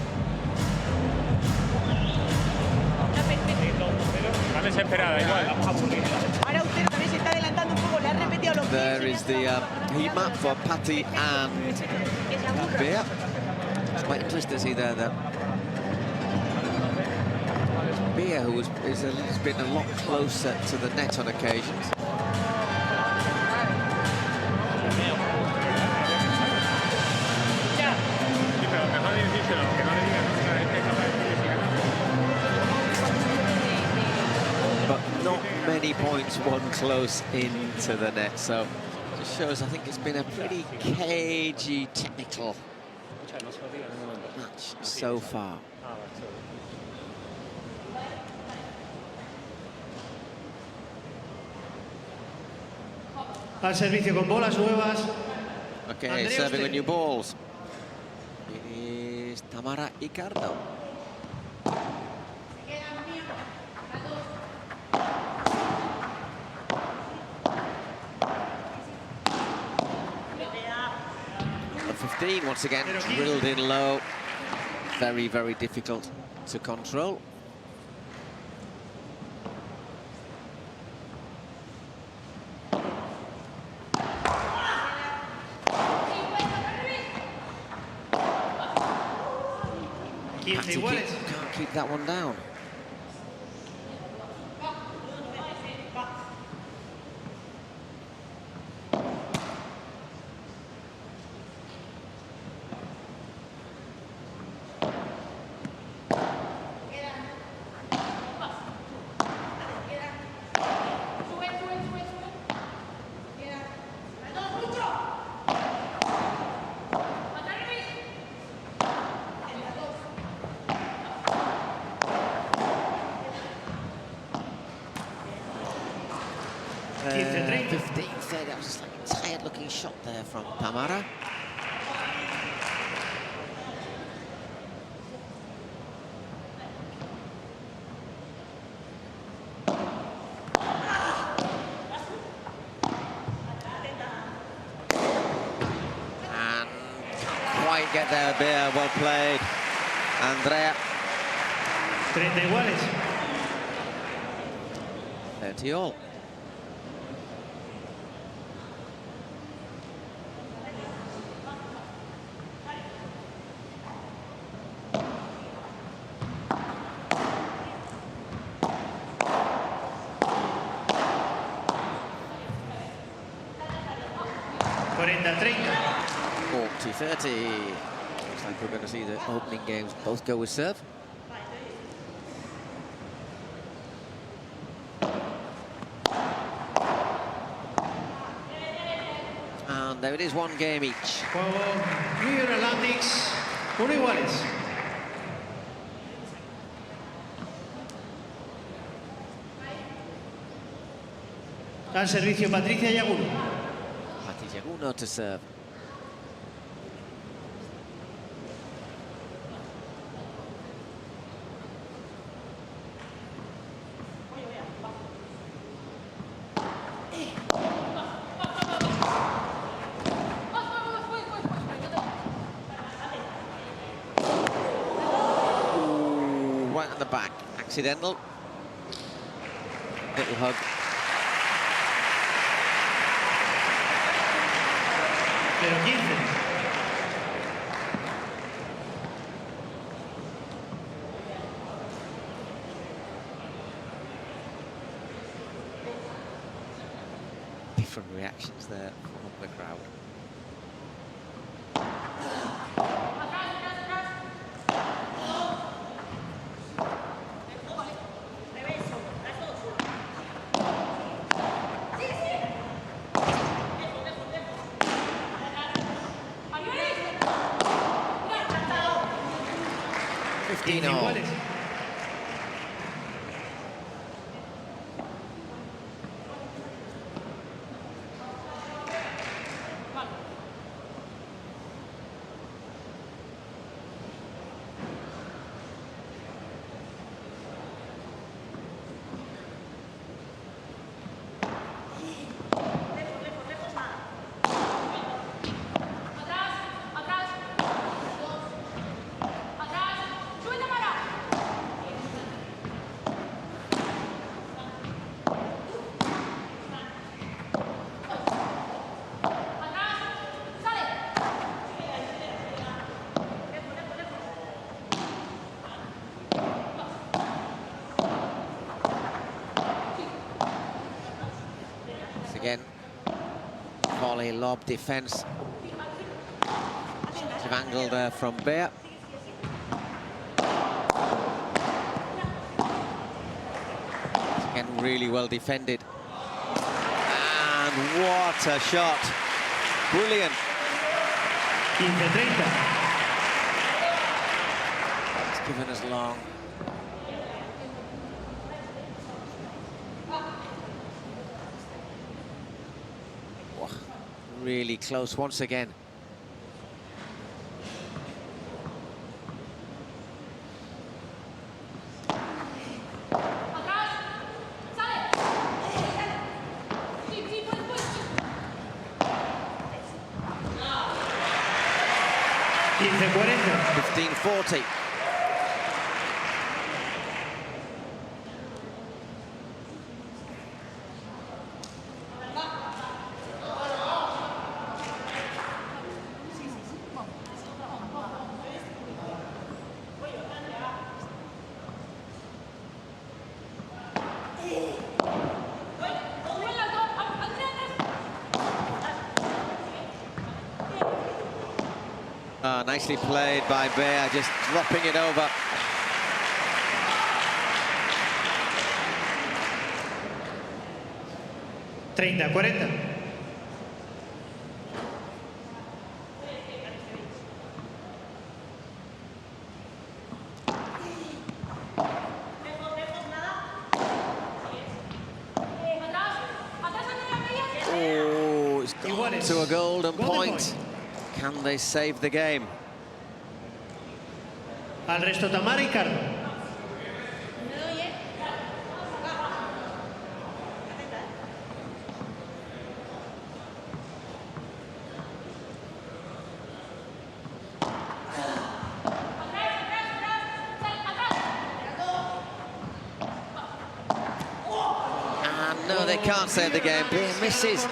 [SPEAKER 4] There is the heat map for Patty and Bea. It's quite interesting to see there that Bea, who has been a lot closer to the net on occasions. But not many points won close into the net, so it just shows I think it's been a pretty cagey, technical match so far.
[SPEAKER 2] Al servicio con bolas nuevas.
[SPEAKER 4] Okay,
[SPEAKER 2] Andrea
[SPEAKER 4] serving
[SPEAKER 2] Ustero.
[SPEAKER 4] with new balls. It is Tamara Icardo. Number 15 once again drilled in low. Very, very difficult to control. Patty can't keep that one down. shot there from Tamara. And can't quite get there, Bea. Well played, Andrea.
[SPEAKER 2] 30 iguales.
[SPEAKER 4] 30 all.
[SPEAKER 2] Forty,
[SPEAKER 4] 30. Looks like we're going to see the opening games both go with serve. And there it is, one game each.
[SPEAKER 2] New York Atlantics, 1 iguales. Al servicio Patricia Llaguno.
[SPEAKER 4] Llaguno to serve. Ooh, right on the back, accidental. Little hug.
[SPEAKER 2] Pero 15.
[SPEAKER 4] Different reactions there from the crowd.
[SPEAKER 2] Iguales.
[SPEAKER 4] Again, volley, lob, defense. Angle there from Bea. Again, really well defended. And what a shot. Brilliant.
[SPEAKER 2] 15-30.
[SPEAKER 4] It's given us long. Really close once again.
[SPEAKER 2] $15-40.
[SPEAKER 4] 15-40. Nicely played by Bea, just dropping it over.
[SPEAKER 2] $30-40.
[SPEAKER 4] Oh, it's gone to a golden point. Can they save the game?
[SPEAKER 2] Al resto, Tamara Icardo.
[SPEAKER 4] No, they can't save the game. Bea misses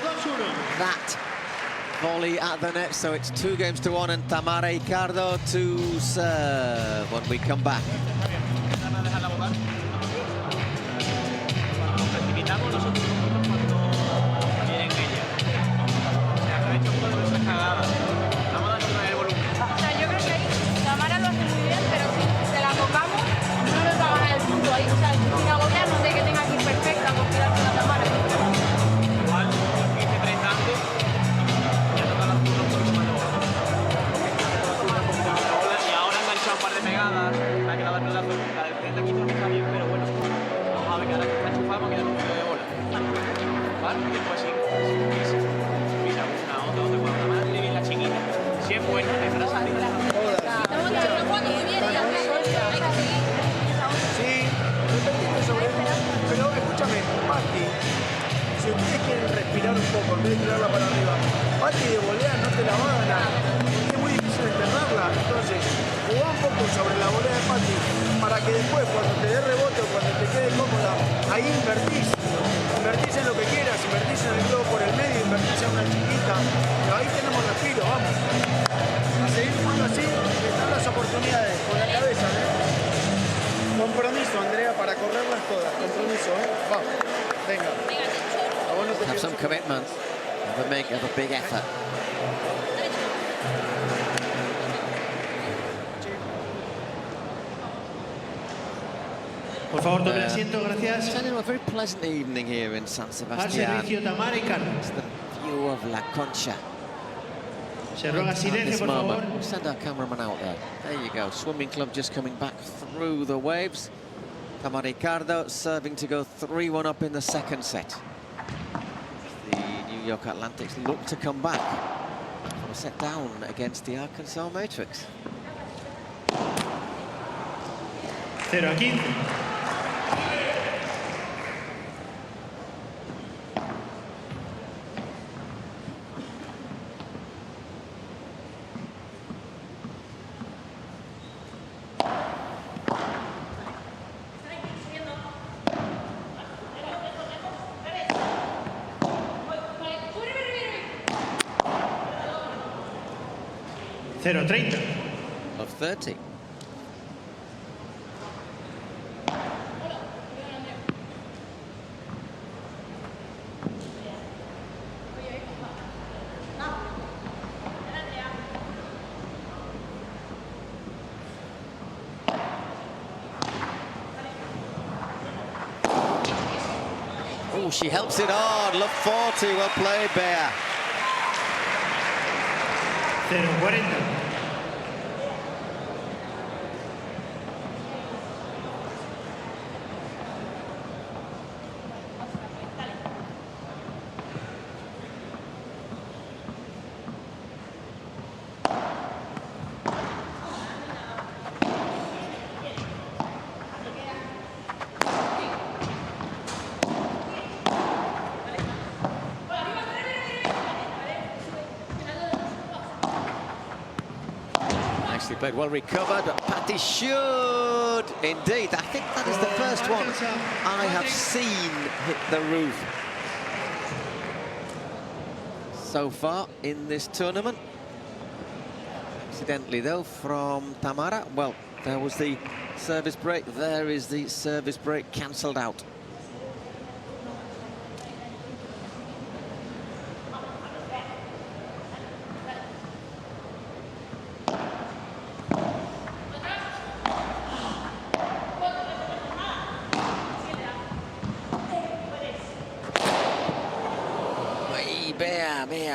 [SPEAKER 4] that volley at the net, so it's 2-1, and Tamara Icardo to serve when we come back.
[SPEAKER 5] Precipitamos nosotros cuando vienen ellas. O sea, que de hecho cuando eso es cagada. Estamos dando el volumen.
[SPEAKER 7] O sea, yo creo que ahí Tamara lo hace muy bien, pero si se la tocamos, no nos va a ganar el punto ahí. O sea, sin agobiarnos de que tenga que ir perfecta, porque la Tamara.
[SPEAKER 5] Igual, que hice 3 antes, ya toca la zurda un poquito más de bola. Y ahora ha enganchado un par de pegadas, me ha quedado el lazo. La del frente aquí no está bien, pero bueno. Vamos a ver que ahora que está enchufado me queda un poquito de bola. ¿Vale? Y después sí, pisa una, otra, cuando Tamara tiene bien la chiquita. Si es buena, dejará salir la
[SPEAKER 7] Estamos quedando cuando viene y hay que seguir.
[SPEAKER 6] Sí, repetime sobre eso. Pero escúchame, Pati, si ustedes quieren respirar un poco en vez de tirarla para arriba, Pati de volea no te la va a ganar. Es muy difícil enterrarla. Entonces, jugá un poco sobre la volea de Pati para que después, cuando te dé rebote o cuando te quede cómoda, ahí invertís. Invertís en lo que quieras, invertís en el globo por el medio, invertís en una chiquita. Pero ahí tenemos respiro, vamos. A seguir jugando así, que están las oportunidades, con la cabeza, Compromiso, Andrea, para correrlas todas. Compromiso, Vamos, venga. A vos no te
[SPEAKER 4] Have some commitment, have a big effort.
[SPEAKER 2] Por favor, tome asiento, gracias.
[SPEAKER 4] It's a very pleasant evening here in San
[SPEAKER 2] Al
[SPEAKER 4] Sebastián.
[SPEAKER 2] servicio, Tamara Icardo.
[SPEAKER 4] It's the view of La Concha.
[SPEAKER 2] Se ruega
[SPEAKER 4] At
[SPEAKER 2] silencio,
[SPEAKER 4] this
[SPEAKER 2] por favor.
[SPEAKER 4] moment, we'll send our cameraman out there. There you go. Swimming club just coming back through the waves. Tamara Icardo serving to go 3-1 up in the second set. The New York Atlantics look to come back from a set down against the Arkansas Matrix.
[SPEAKER 2] 0-15.
[SPEAKER 4] Of 30. Oh, she helps it on. Love 40. Well played, Bea.
[SPEAKER 2] 0-40.
[SPEAKER 4] Nicely played, well recovered, but Patty should indeed. I think that is the first one I have seen hit the roof so far in this tournament. Accidentally though from Tamara. Well, there was the service break. There is the service break cancelled out.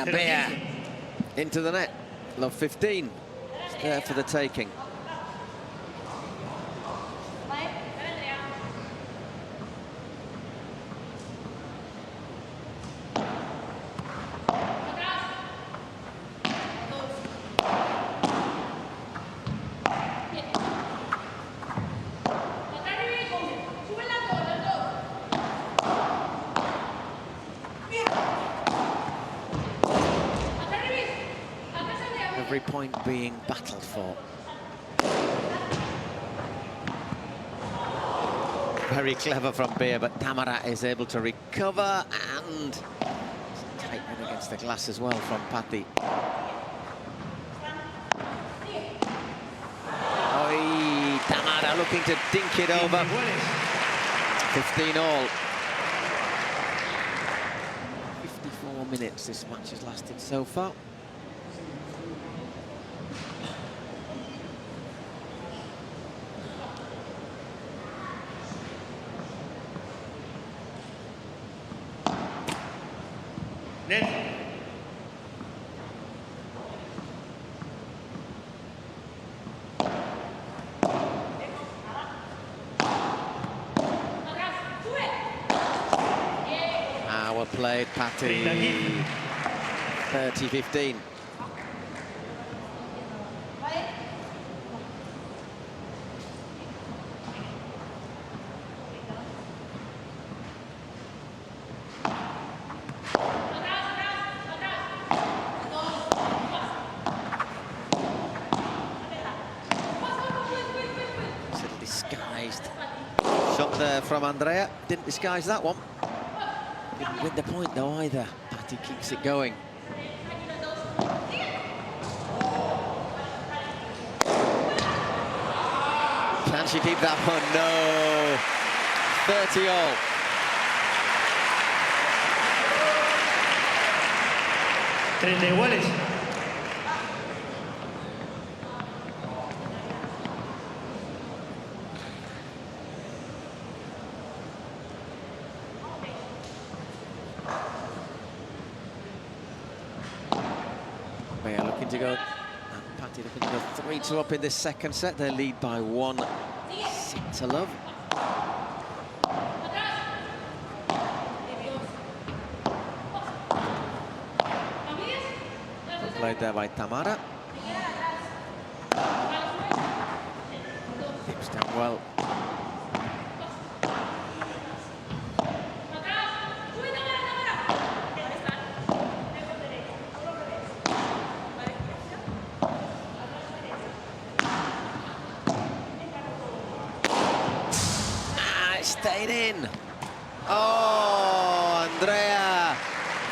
[SPEAKER 4] Bea. Into the net. Love 15. It's there for the taking. point being battled for. Very clever from Bea, but Tamara is able to recover and tight win against the glass as well from Patti. Oi, Tamara looking to dink it over. 15 all. 54 minutes this match has lasted so far. Well played, Patti. 30-15. Disguised shot there from Andrea. Didn't disguise that one. Didn't win the point though either. Patti keeps it going. Can she keep that one? No. 30 all. Bea looking to go, and Patti looking to go 3-2 up in this second set. They lead by 1 set to love. Well played there by Tamara. Hips down well. Stayed in. Oh, Andrea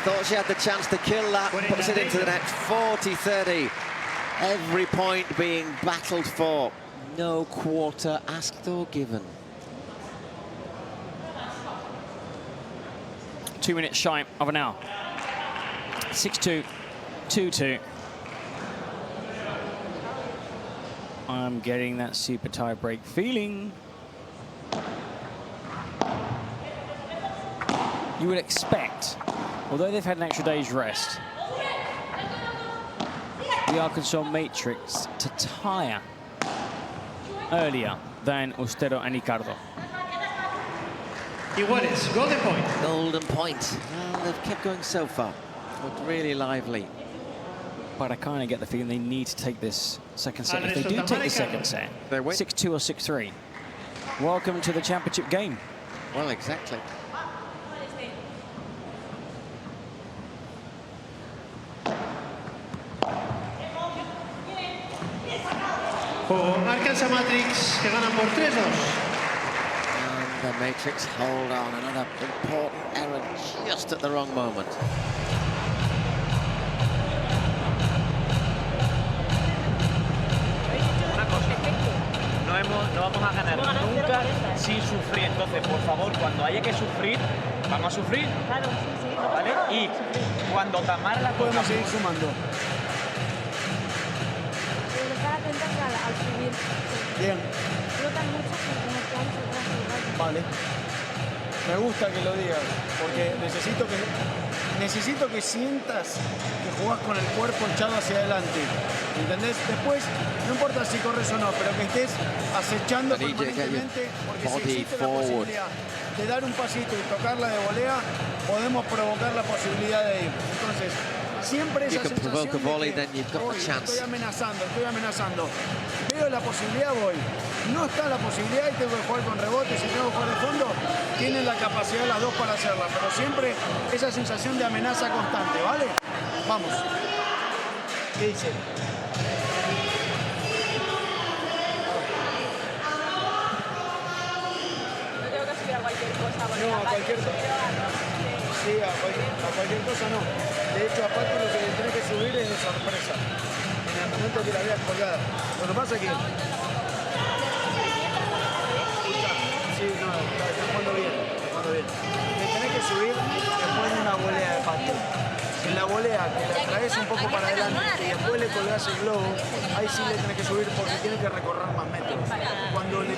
[SPEAKER 4] thought she had the chance to kill that. Puts it into the net. 40-30. Every point being battled for. No quarter asked or given.
[SPEAKER 3] 2 minutes shy of an hour. 6-2, 2-2. I'm getting that super tie break feeling. You would expect, although they've had an extra day's rest, the Arkansas Matrix to tire earlier than Ostero and Icardo.
[SPEAKER 2] Iguales, golden point.
[SPEAKER 4] Golden point. Well, they've kept going so far. Looked really lively.
[SPEAKER 3] But I kind of get the feeling they need to take this second set. If they do take the second set, 6-2 or 6-3, welcome to the championship game.
[SPEAKER 4] Well, exactly.
[SPEAKER 2] Arkansas Matrix, que ganan por 3-2.
[SPEAKER 4] And the Matrix hold on. Another important error just at the wrong moment.
[SPEAKER 5] Una cosa, no vamos a ganar nunca sin sufrir. Entonces, por favor, cuando haya que sufrir, vamos a sufrir.
[SPEAKER 7] Claro, sí, sí.
[SPEAKER 5] ¿Vale? Y cuando Tamara la
[SPEAKER 6] Podemos seguir sumando.
[SPEAKER 7] Al subir.
[SPEAKER 6] Bien.
[SPEAKER 7] Flotan mucho porque no plancha atrás del rayo.
[SPEAKER 6] Vale. Me gusta que lo digas, porque necesito que sientas que jugás con el cuerpo echado hacia adelante. ¿Entendés? Después, no importa si corres o no, pero que estés acechando permanentemente, porque si existe la posibilidad de dar un pasito y tocarla de volea, podemos provocar la posibilidad de ir. Entonces, siempre esa sensación de que estoy amenazando. Veo la posibilidad, voy. No está la posibilidad y tengo que jugar con rebotes. Si tengo que jugar de fondo, tienen la capacidad las dos para hacerla. Pero siempre esa sensación de amenaza constante, ¿vale? Vamos. ¿Qué dice? No, a cualquier cosa. Sí, a cualquier cosa no. De hecho, aparte lo que tenés que subir es de sorpresa. En el momento que la veas colgada. Lo que pasa es que... Sí, no, está jugando bien, está jugando bien. Te tenés que subir después de una volea de pastel. En la volea que la traes un poco para adelante y después le colgás el globo, ahí sí le tenés que subir porque tiene que recorrer más metros. Cuando le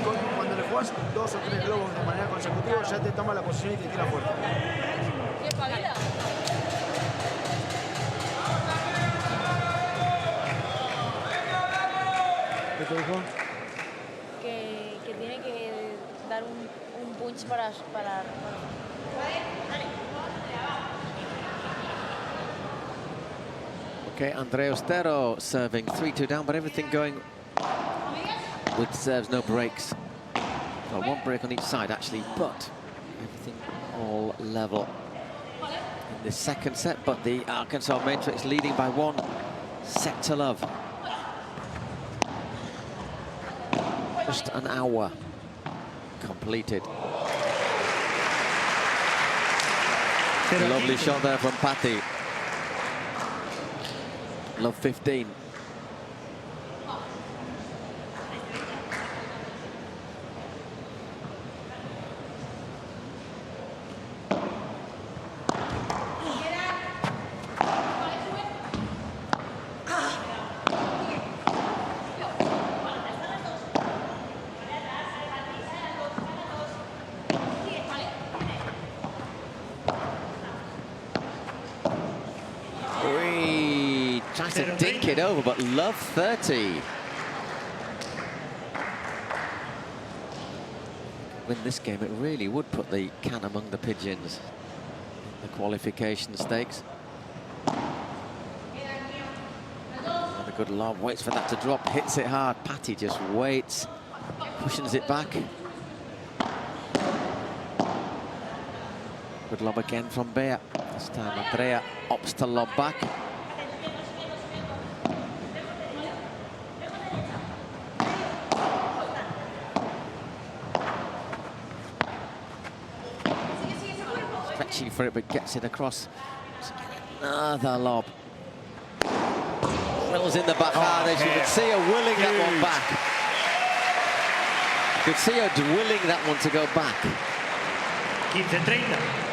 [SPEAKER 6] jugás 2 o 3 globos de manera consecutiva, ya te toma la posición y te tira fuerte. ¿Qué te dijo?
[SPEAKER 7] Que tiene que dar un punch para...
[SPEAKER 4] Okay, Andrea Ustero serving 3-2 down, but everything going with serves, no breaks. Well, 1 break on each side, actually, but everything all level in the second set. But the Arkansas Matrix leading by 1 set to love. Just an hour completed. Lovely shot there from Patty. Love 15. Tries to dink it over, but love 30. Win this game, it really would put the can among the pigeons in the qualification stakes. Another good lob, waits for that to drop, hits it hard. Patty just waits, cushions it back. Good lob again from Bea. This time Andrea opts to lob back. Stretching for it, but gets it across. Another lob. Drills in the back hard. You could see her willing that one back. You could see her willing that one to go back.
[SPEAKER 2] 15-30.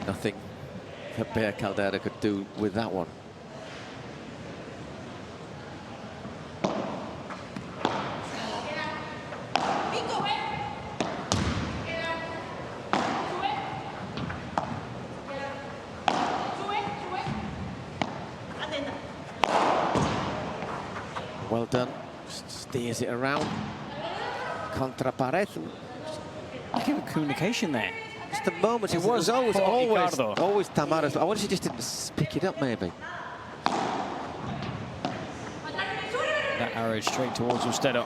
[SPEAKER 4] Nothing that Bea Caldera could do with that one. Well done. Steers it around. Contra pared.
[SPEAKER 3] Good communication there.
[SPEAKER 4] Just the moment.
[SPEAKER 3] It was
[SPEAKER 4] always Tamara. I wonder if she just didn't pick it up, maybe.
[SPEAKER 3] That arrow straight towards Ostero.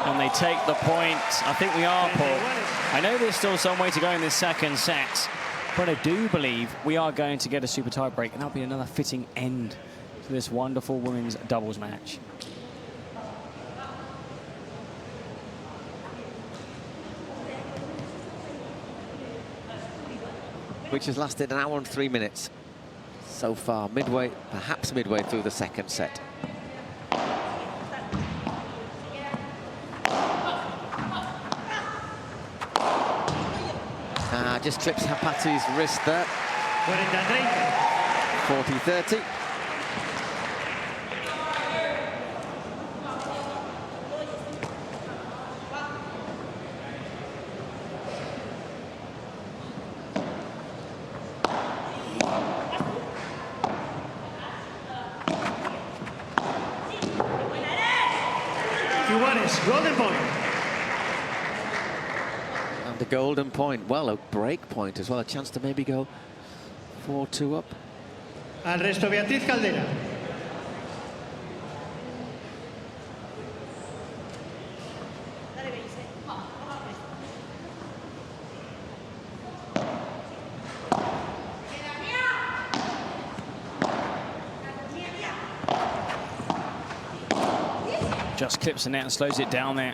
[SPEAKER 3] And they take the point. I think we are, Paul. I know there's still some way to go in this second set, but I do believe we are going to get a super tie break, and that'll be another fitting end to this wonderful women's doubles match.
[SPEAKER 4] Which has lasted 1 hour and 3 minutes so far, midway, perhaps midway through the second set. Just clips Hapati's wrist there. 40-30.
[SPEAKER 2] Golden point.
[SPEAKER 4] And the golden point, well, a break point as well, a chance to maybe go 4-2 up.
[SPEAKER 2] Al resto, Beatriz Caldera.
[SPEAKER 3] just clips the net and slows it down there.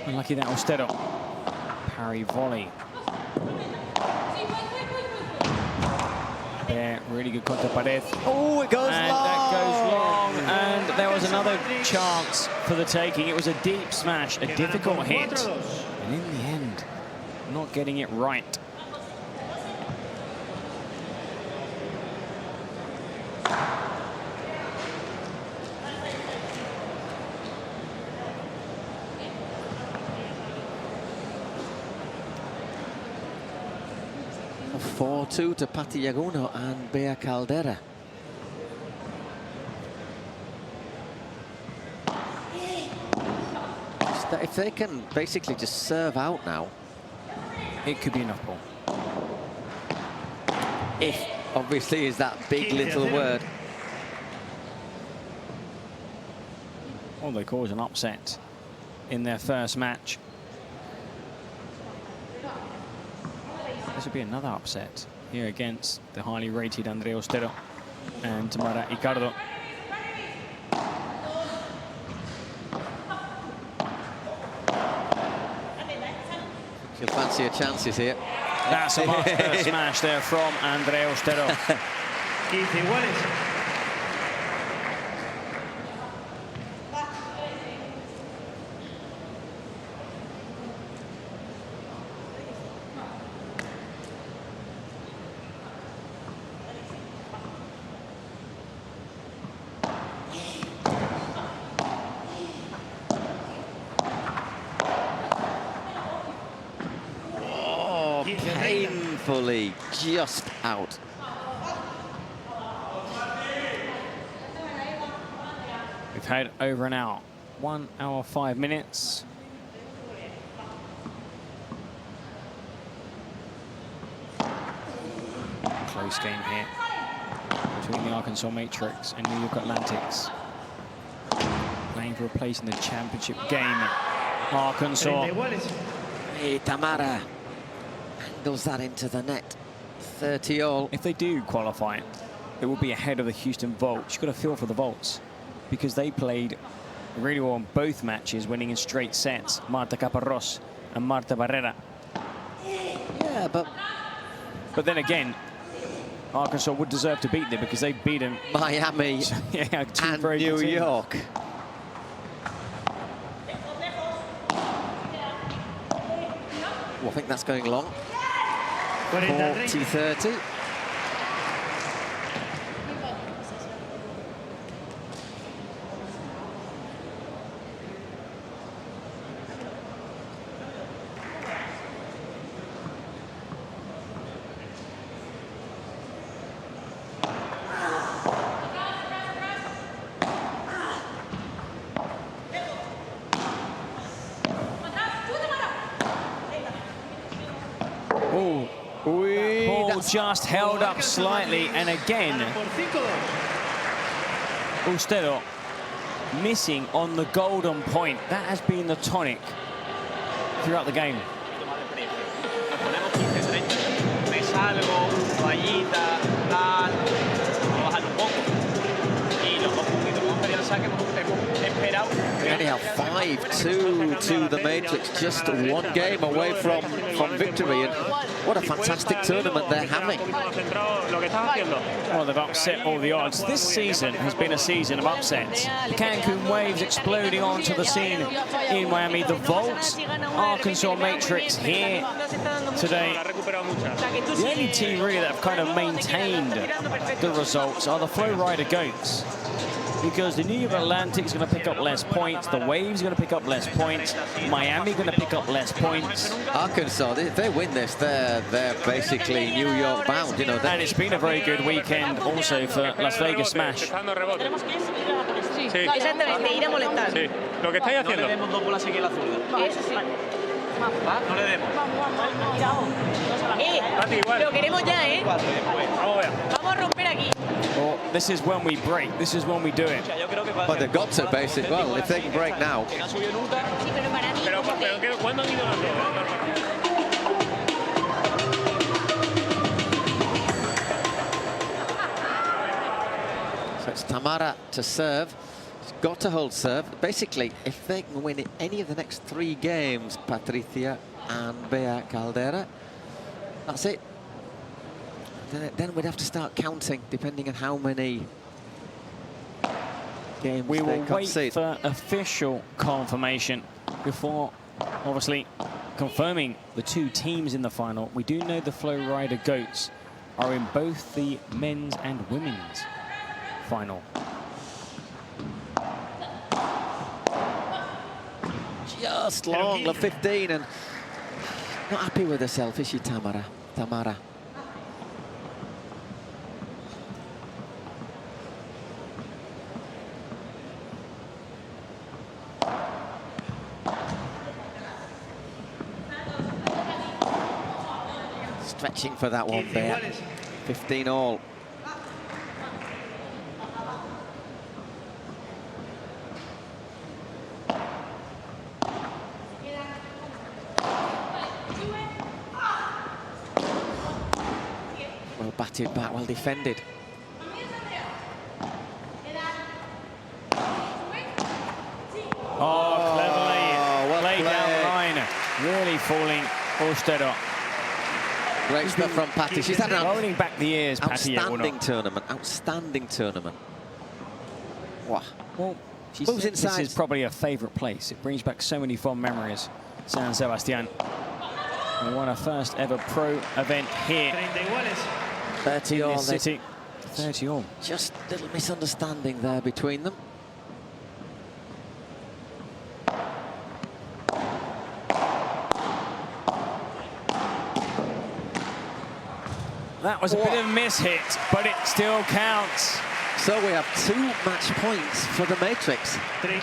[SPEAKER 3] Unlucky that Ostero. Parry volley. There, really good contra pared.
[SPEAKER 4] Oh, it goes
[SPEAKER 3] And
[SPEAKER 4] long.
[SPEAKER 3] that goes long. And there was another chance for the taking. It was a deep smash, a difficult hit. And in the end, not getting it right.
[SPEAKER 4] A 4-2 to Llaguno and Bea Caldera. If they can basically just serve out now,
[SPEAKER 3] it could be enough ball.
[SPEAKER 4] If, obviously, is that big little word.
[SPEAKER 3] Well, they caused an upset in their first match. This would be another upset here against the highly rated Andrea Ustero and Tamara Icardo.
[SPEAKER 4] She'll fancy her chances here.
[SPEAKER 3] That's a much better smash there from Andrea Ustero.
[SPEAKER 2] 15 iguales.
[SPEAKER 4] Painfully just out.
[SPEAKER 3] We've had over an hour. 1 hour, 5 minutes. Close game here between the Arkansas Matrix and New York Atlantics. Playing for a place in the championship game. Arkansas.
[SPEAKER 4] Hey, Tamara handles that into the net. 30-all.
[SPEAKER 3] If they do qualify, it will be ahead of the Houston Volts. You've got to feel for the Volts because they played really well in both matches, winning in straight sets. Marta Caparrós and Marta Barrera.
[SPEAKER 4] Yeah, but
[SPEAKER 3] then again, Arkansas would deserve to beat them because they've beaten
[SPEAKER 4] Miami
[SPEAKER 3] yeah,
[SPEAKER 4] and New York. Well, I think that's going long. 40-30.
[SPEAKER 3] Ball just held up slightly, and again, Ostero missing on the golden point. That has been the tonic throughout the game.
[SPEAKER 4] Anyhow, 5-2 to the Matrix, just one game away from victory, and what a fantastic tournament they're having.
[SPEAKER 3] Well, they've upset all the odds. This season has been a season of upsets. The Cancun Waves exploding onto the scene in Miami. The Volts, Arkansas Matrix here today. The only team really that have kind of maintained the results are the Flow Rider Goats, because the New York Atlantic is going to pick up less points, the Waves are going to pick up less points, Miami going to pick up less points.
[SPEAKER 4] Arkansas, if they win this, they're basically New York bound, you know.
[SPEAKER 3] And it's been a very good weekend also for Las Vegas Smash.
[SPEAKER 7] Exactamente, ir a molestar.
[SPEAKER 5] Sí, lo que estáis haciendo.
[SPEAKER 7] Eso sí.
[SPEAKER 5] No le demos.
[SPEAKER 7] Lo queremos ya, ¿eh?
[SPEAKER 5] Vamos
[SPEAKER 7] a romper aquí.
[SPEAKER 3] Well, this is when we break. This is when we do it.
[SPEAKER 4] But they've got to basic. Well, if they can break now.
[SPEAKER 5] Pero ¿cuándo han ido los dos?
[SPEAKER 4] So it's Tamara to serve. She's got to hold serve. Basically, if they can win any of the next 3 games, Patricia and Bea Caldera, that's it. Then we'd have to start counting, depending on how many games
[SPEAKER 3] we will
[SPEAKER 4] they
[SPEAKER 3] wait
[SPEAKER 4] concede.
[SPEAKER 3] for official confirmation before, obviously, confirming the 2 teams in the final. We do know the Flow Rider Goats are in both the men's and women's final.
[SPEAKER 4] Just long, the 15, and not happy with herself, is she, Tamara? Stretching for that one, Bea. 15 all. Well batted back, well defended.
[SPEAKER 3] Oh, cleverly
[SPEAKER 4] well
[SPEAKER 3] played down the
[SPEAKER 4] played.
[SPEAKER 3] line. Really falling Ostero.
[SPEAKER 4] Great stuff from Patty. She's had an
[SPEAKER 3] Rolling back the ears, Patty
[SPEAKER 4] outstanding tournament. Outstanding tournament. Wow.
[SPEAKER 3] Well, she
[SPEAKER 4] Moves
[SPEAKER 3] said
[SPEAKER 4] inside.
[SPEAKER 3] this is probably her favourite place. It brings back so many fond memories. San Sebastián. And won her first ever pro event here
[SPEAKER 4] 30
[SPEAKER 3] in
[SPEAKER 4] all.
[SPEAKER 3] this city. 30 all.
[SPEAKER 4] Just a little misunderstanding there between them.
[SPEAKER 3] That was a bit of a miss-hit, but it still counts.
[SPEAKER 4] So we have 2 match points for the Matrix. Good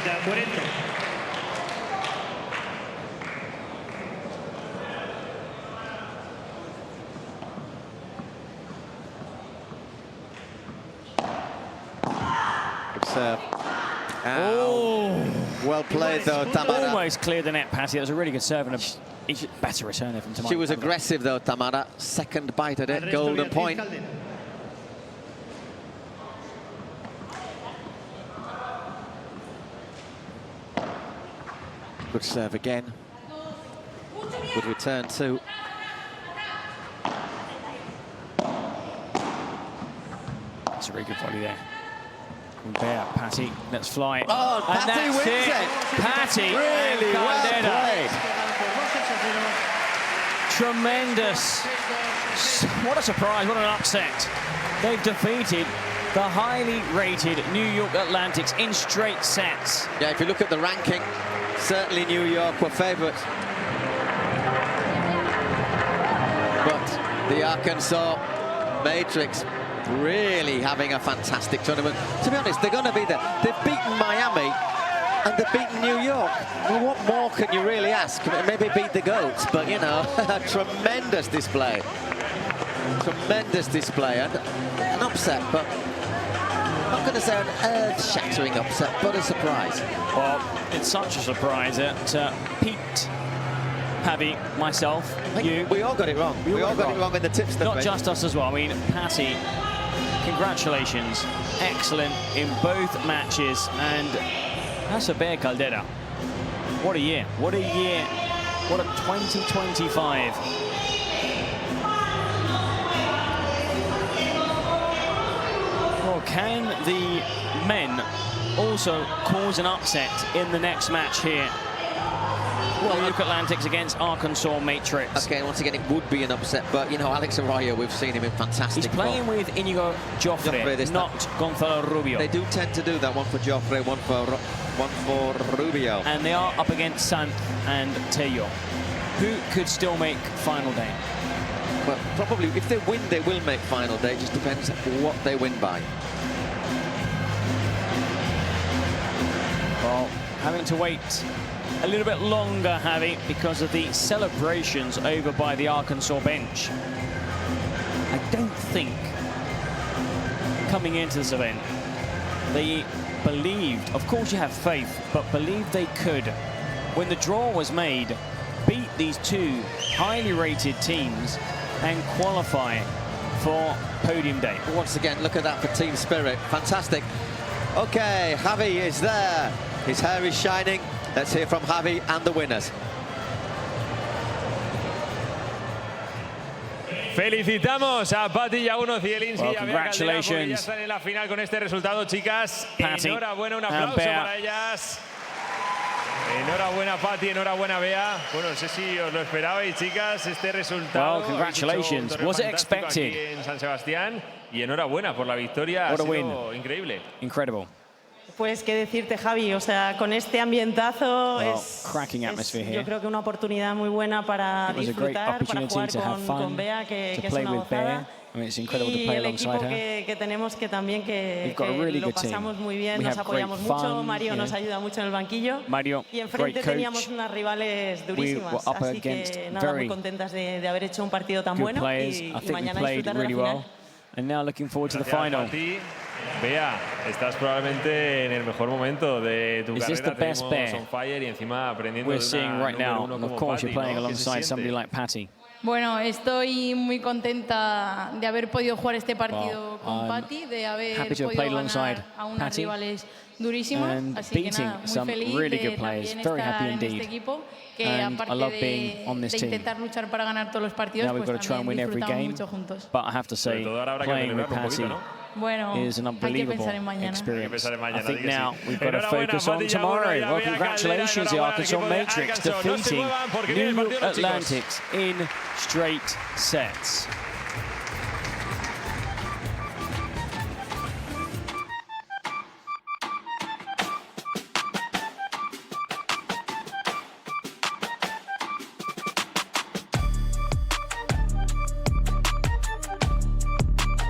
[SPEAKER 4] serve.
[SPEAKER 3] Oh,
[SPEAKER 4] well played though, Tamara.
[SPEAKER 3] almost cleared the net, Patty. That was a really good serve and a better returner from Tamara.
[SPEAKER 4] She was aggressive though, Tamara. Second bite at it, golden point. Good serve again. Good return too.
[SPEAKER 3] That's a very good volley there. Bea, Patty, let's fly.
[SPEAKER 4] Oh,
[SPEAKER 3] and
[SPEAKER 4] Patty
[SPEAKER 3] that's
[SPEAKER 4] wins it.
[SPEAKER 3] Patty
[SPEAKER 4] Really
[SPEAKER 3] and
[SPEAKER 4] well
[SPEAKER 3] Caldera.
[SPEAKER 4] played.
[SPEAKER 3] Tremendous. What a surprise, what an upset. They've defeated the highly rated New York Atlantics in straight sets.
[SPEAKER 4] Yeah, if you look at the ranking, certainly New York were favourites. But the Arkansas Matrix really having a fantastic tournament. To be honest, they're going to be there. They've beaten Miami and they've beaten New York. Well, what more can you really ask? Maybe beat the Goats, but you know, a tremendous display. Tremendous display and an upset, but I'm not going to say an earth-shattering upset, but a surprise.
[SPEAKER 3] Well, it's such a surprise that Pete, Javi, myself, you...
[SPEAKER 4] We all got it wrong. We all got it wrong in the tips.
[SPEAKER 3] Not just us as well. I mean, Patty, congratulations. Excellent in both matches. And that's a Bea Caldera. What a year. What a year. What a 2025. Well, can the men also cause an upset in the next match here? Well, New York Atlantics against Arkansas Matrix.
[SPEAKER 4] Okay, once again, it would be an upset, but, you know, Alex Arroyo, we've seen him in fantastic
[SPEAKER 3] He's playing
[SPEAKER 4] form.
[SPEAKER 3] with Inigo Joffre, not Gonzalo Rubio.
[SPEAKER 4] They do tend to do that, one for Joffre, one for Rubio.
[SPEAKER 3] And they are up against Sant and Tello, who could still make final day.
[SPEAKER 4] Well, probably, if they win, they will make final day. It just depends what they win by.
[SPEAKER 3] Well, having to wait a little bit longer, Javi, because of the celebrations over by the Arkansas bench. I don't think, coming into this event, they believed, of course you have faith, but believed they could, when the draw was made, beat these 2 highly rated teams and qualify for podium day.
[SPEAKER 4] Once again, look at that for team spirit. Fantastic. Okay, Javi is there. His hair is shining. Let's hear from Javi and the winners.
[SPEAKER 9] Felicitamos a Patti, Llaguno, Cielins y a Bea Caldera porque ya
[SPEAKER 3] congratulations.
[SPEAKER 9] están en la final con este resultado, chicas.
[SPEAKER 3] Patti
[SPEAKER 9] Enhorabuena, un
[SPEAKER 3] and
[SPEAKER 9] aplauso
[SPEAKER 3] Bea.
[SPEAKER 9] para ellas. Enhorabuena, Patti, enhorabuena, Bea. Bueno, no sé si os lo esperabais, chicas, este resultado.
[SPEAKER 3] Well, congratulations.
[SPEAKER 9] Habéis hecho un
[SPEAKER 3] Was it
[SPEAKER 9] torneo fantástico
[SPEAKER 3] expected?
[SPEAKER 9] aquí en San Sebastián. Y enhorabuena por la victoria.
[SPEAKER 3] What
[SPEAKER 9] Ha
[SPEAKER 3] a
[SPEAKER 9] sido
[SPEAKER 3] win.
[SPEAKER 9] increíble.
[SPEAKER 3] Incredible.
[SPEAKER 10] Pues qué decirte, Javi, o sea, con este ambientazo
[SPEAKER 3] Well,
[SPEAKER 10] es,
[SPEAKER 3] cracking atmosphere here.
[SPEAKER 10] yo creo que una oportunidad muy buena para
[SPEAKER 3] It was a great
[SPEAKER 10] disfrutar, para
[SPEAKER 3] opportunity
[SPEAKER 10] jugar
[SPEAKER 3] to have
[SPEAKER 10] con
[SPEAKER 3] fun,
[SPEAKER 10] Bea, que
[SPEAKER 3] to
[SPEAKER 10] es
[SPEAKER 3] play
[SPEAKER 10] una
[SPEAKER 3] with Bea.
[SPEAKER 10] gozada.
[SPEAKER 3] I mean, it's incredible to
[SPEAKER 10] Y
[SPEAKER 3] play
[SPEAKER 10] el equipo
[SPEAKER 3] alongside her.
[SPEAKER 10] que tenemos que también
[SPEAKER 3] We've got a
[SPEAKER 10] que
[SPEAKER 3] really
[SPEAKER 10] lo
[SPEAKER 3] good team.
[SPEAKER 10] pasamos muy bien,
[SPEAKER 3] We
[SPEAKER 10] nos
[SPEAKER 3] have
[SPEAKER 10] apoyamos
[SPEAKER 3] great
[SPEAKER 10] mucho,
[SPEAKER 3] fun,
[SPEAKER 10] Mario
[SPEAKER 3] you
[SPEAKER 10] nos
[SPEAKER 3] know.
[SPEAKER 10] ayuda mucho en el banquillo
[SPEAKER 3] Mario,
[SPEAKER 10] y enfrente
[SPEAKER 3] great
[SPEAKER 10] teníamos
[SPEAKER 3] coach.
[SPEAKER 10] unas rivales durísimas,
[SPEAKER 3] We were up
[SPEAKER 10] así
[SPEAKER 3] against
[SPEAKER 10] que nada, muy
[SPEAKER 3] very
[SPEAKER 10] contentas de haber hecho un partido tan
[SPEAKER 3] Good
[SPEAKER 10] bueno
[SPEAKER 3] players.
[SPEAKER 10] y
[SPEAKER 3] I think we
[SPEAKER 10] mañana
[SPEAKER 3] played
[SPEAKER 10] disfrutar de
[SPEAKER 3] really
[SPEAKER 10] la final.
[SPEAKER 3] well. And now looking forward to the
[SPEAKER 9] Gracias,
[SPEAKER 3] final.
[SPEAKER 9] Patti. Bea, estás probablemente en el mejor momento de tu
[SPEAKER 3] Is this
[SPEAKER 9] carrera.
[SPEAKER 3] the best
[SPEAKER 9] Tenemos
[SPEAKER 3] Bea
[SPEAKER 9] on fire y encima aprendiendo
[SPEAKER 3] we're
[SPEAKER 9] de
[SPEAKER 3] seeing
[SPEAKER 9] una
[SPEAKER 3] right
[SPEAKER 9] número
[SPEAKER 3] now?
[SPEAKER 9] uno
[SPEAKER 3] And of
[SPEAKER 9] como
[SPEAKER 3] course, you're
[SPEAKER 9] Patti,
[SPEAKER 3] playing
[SPEAKER 9] ¿no? ¿Qué se
[SPEAKER 3] alongside somebody
[SPEAKER 9] siente?
[SPEAKER 3] like Patti.
[SPEAKER 11] Bueno, estoy muy contenta de haber podido jugar este partido con
[SPEAKER 3] I'm
[SPEAKER 11] Patti, de haber
[SPEAKER 3] happy to have played
[SPEAKER 11] podido
[SPEAKER 3] alongside
[SPEAKER 11] ganar a unas
[SPEAKER 3] Patti
[SPEAKER 11] rivales durísimas,
[SPEAKER 3] and
[SPEAKER 11] así que
[SPEAKER 3] beating
[SPEAKER 11] nada, muy
[SPEAKER 3] some
[SPEAKER 11] feliz
[SPEAKER 3] really
[SPEAKER 11] de
[SPEAKER 3] good players.
[SPEAKER 11] también
[SPEAKER 3] Very
[SPEAKER 11] estar
[SPEAKER 3] happy
[SPEAKER 11] en
[SPEAKER 3] indeed.
[SPEAKER 11] este equipo, que
[SPEAKER 3] And I
[SPEAKER 11] aparte
[SPEAKER 3] love being on
[SPEAKER 11] de
[SPEAKER 3] this team.
[SPEAKER 11] intentar luchar para ganar todos los partidos,
[SPEAKER 3] Now we've
[SPEAKER 11] pues
[SPEAKER 3] got to try and
[SPEAKER 11] también
[SPEAKER 3] win every
[SPEAKER 11] disfrutamos
[SPEAKER 3] game.
[SPEAKER 11] mucho juntos.
[SPEAKER 3] But I have to say,
[SPEAKER 9] Sobre todo ahora habrá que
[SPEAKER 3] playing with
[SPEAKER 9] celebrarlo un
[SPEAKER 3] Patti
[SPEAKER 9] poquito, ¿no?
[SPEAKER 11] Bueno,
[SPEAKER 3] is an
[SPEAKER 11] hay que
[SPEAKER 3] unbelievable
[SPEAKER 11] pensar en mañana.
[SPEAKER 9] Hay que
[SPEAKER 3] experience.
[SPEAKER 9] pensar en mañana,
[SPEAKER 3] I think
[SPEAKER 9] di que sí.
[SPEAKER 3] now we've got to
[SPEAKER 9] Enhorabuena,
[SPEAKER 3] focus on
[SPEAKER 9] Patti, Llaguno
[SPEAKER 3] tomorrow.
[SPEAKER 9] y a
[SPEAKER 3] Well,
[SPEAKER 9] Bea
[SPEAKER 3] congratulations, the
[SPEAKER 9] Caldera,
[SPEAKER 3] Arkansas
[SPEAKER 9] enhorabuena al equipo de
[SPEAKER 3] Matrix
[SPEAKER 9] Arkansas. No se
[SPEAKER 3] defeating
[SPEAKER 9] muevan porque viene el
[SPEAKER 3] New
[SPEAKER 9] partido, chicos.
[SPEAKER 3] Atlantics in straight sets.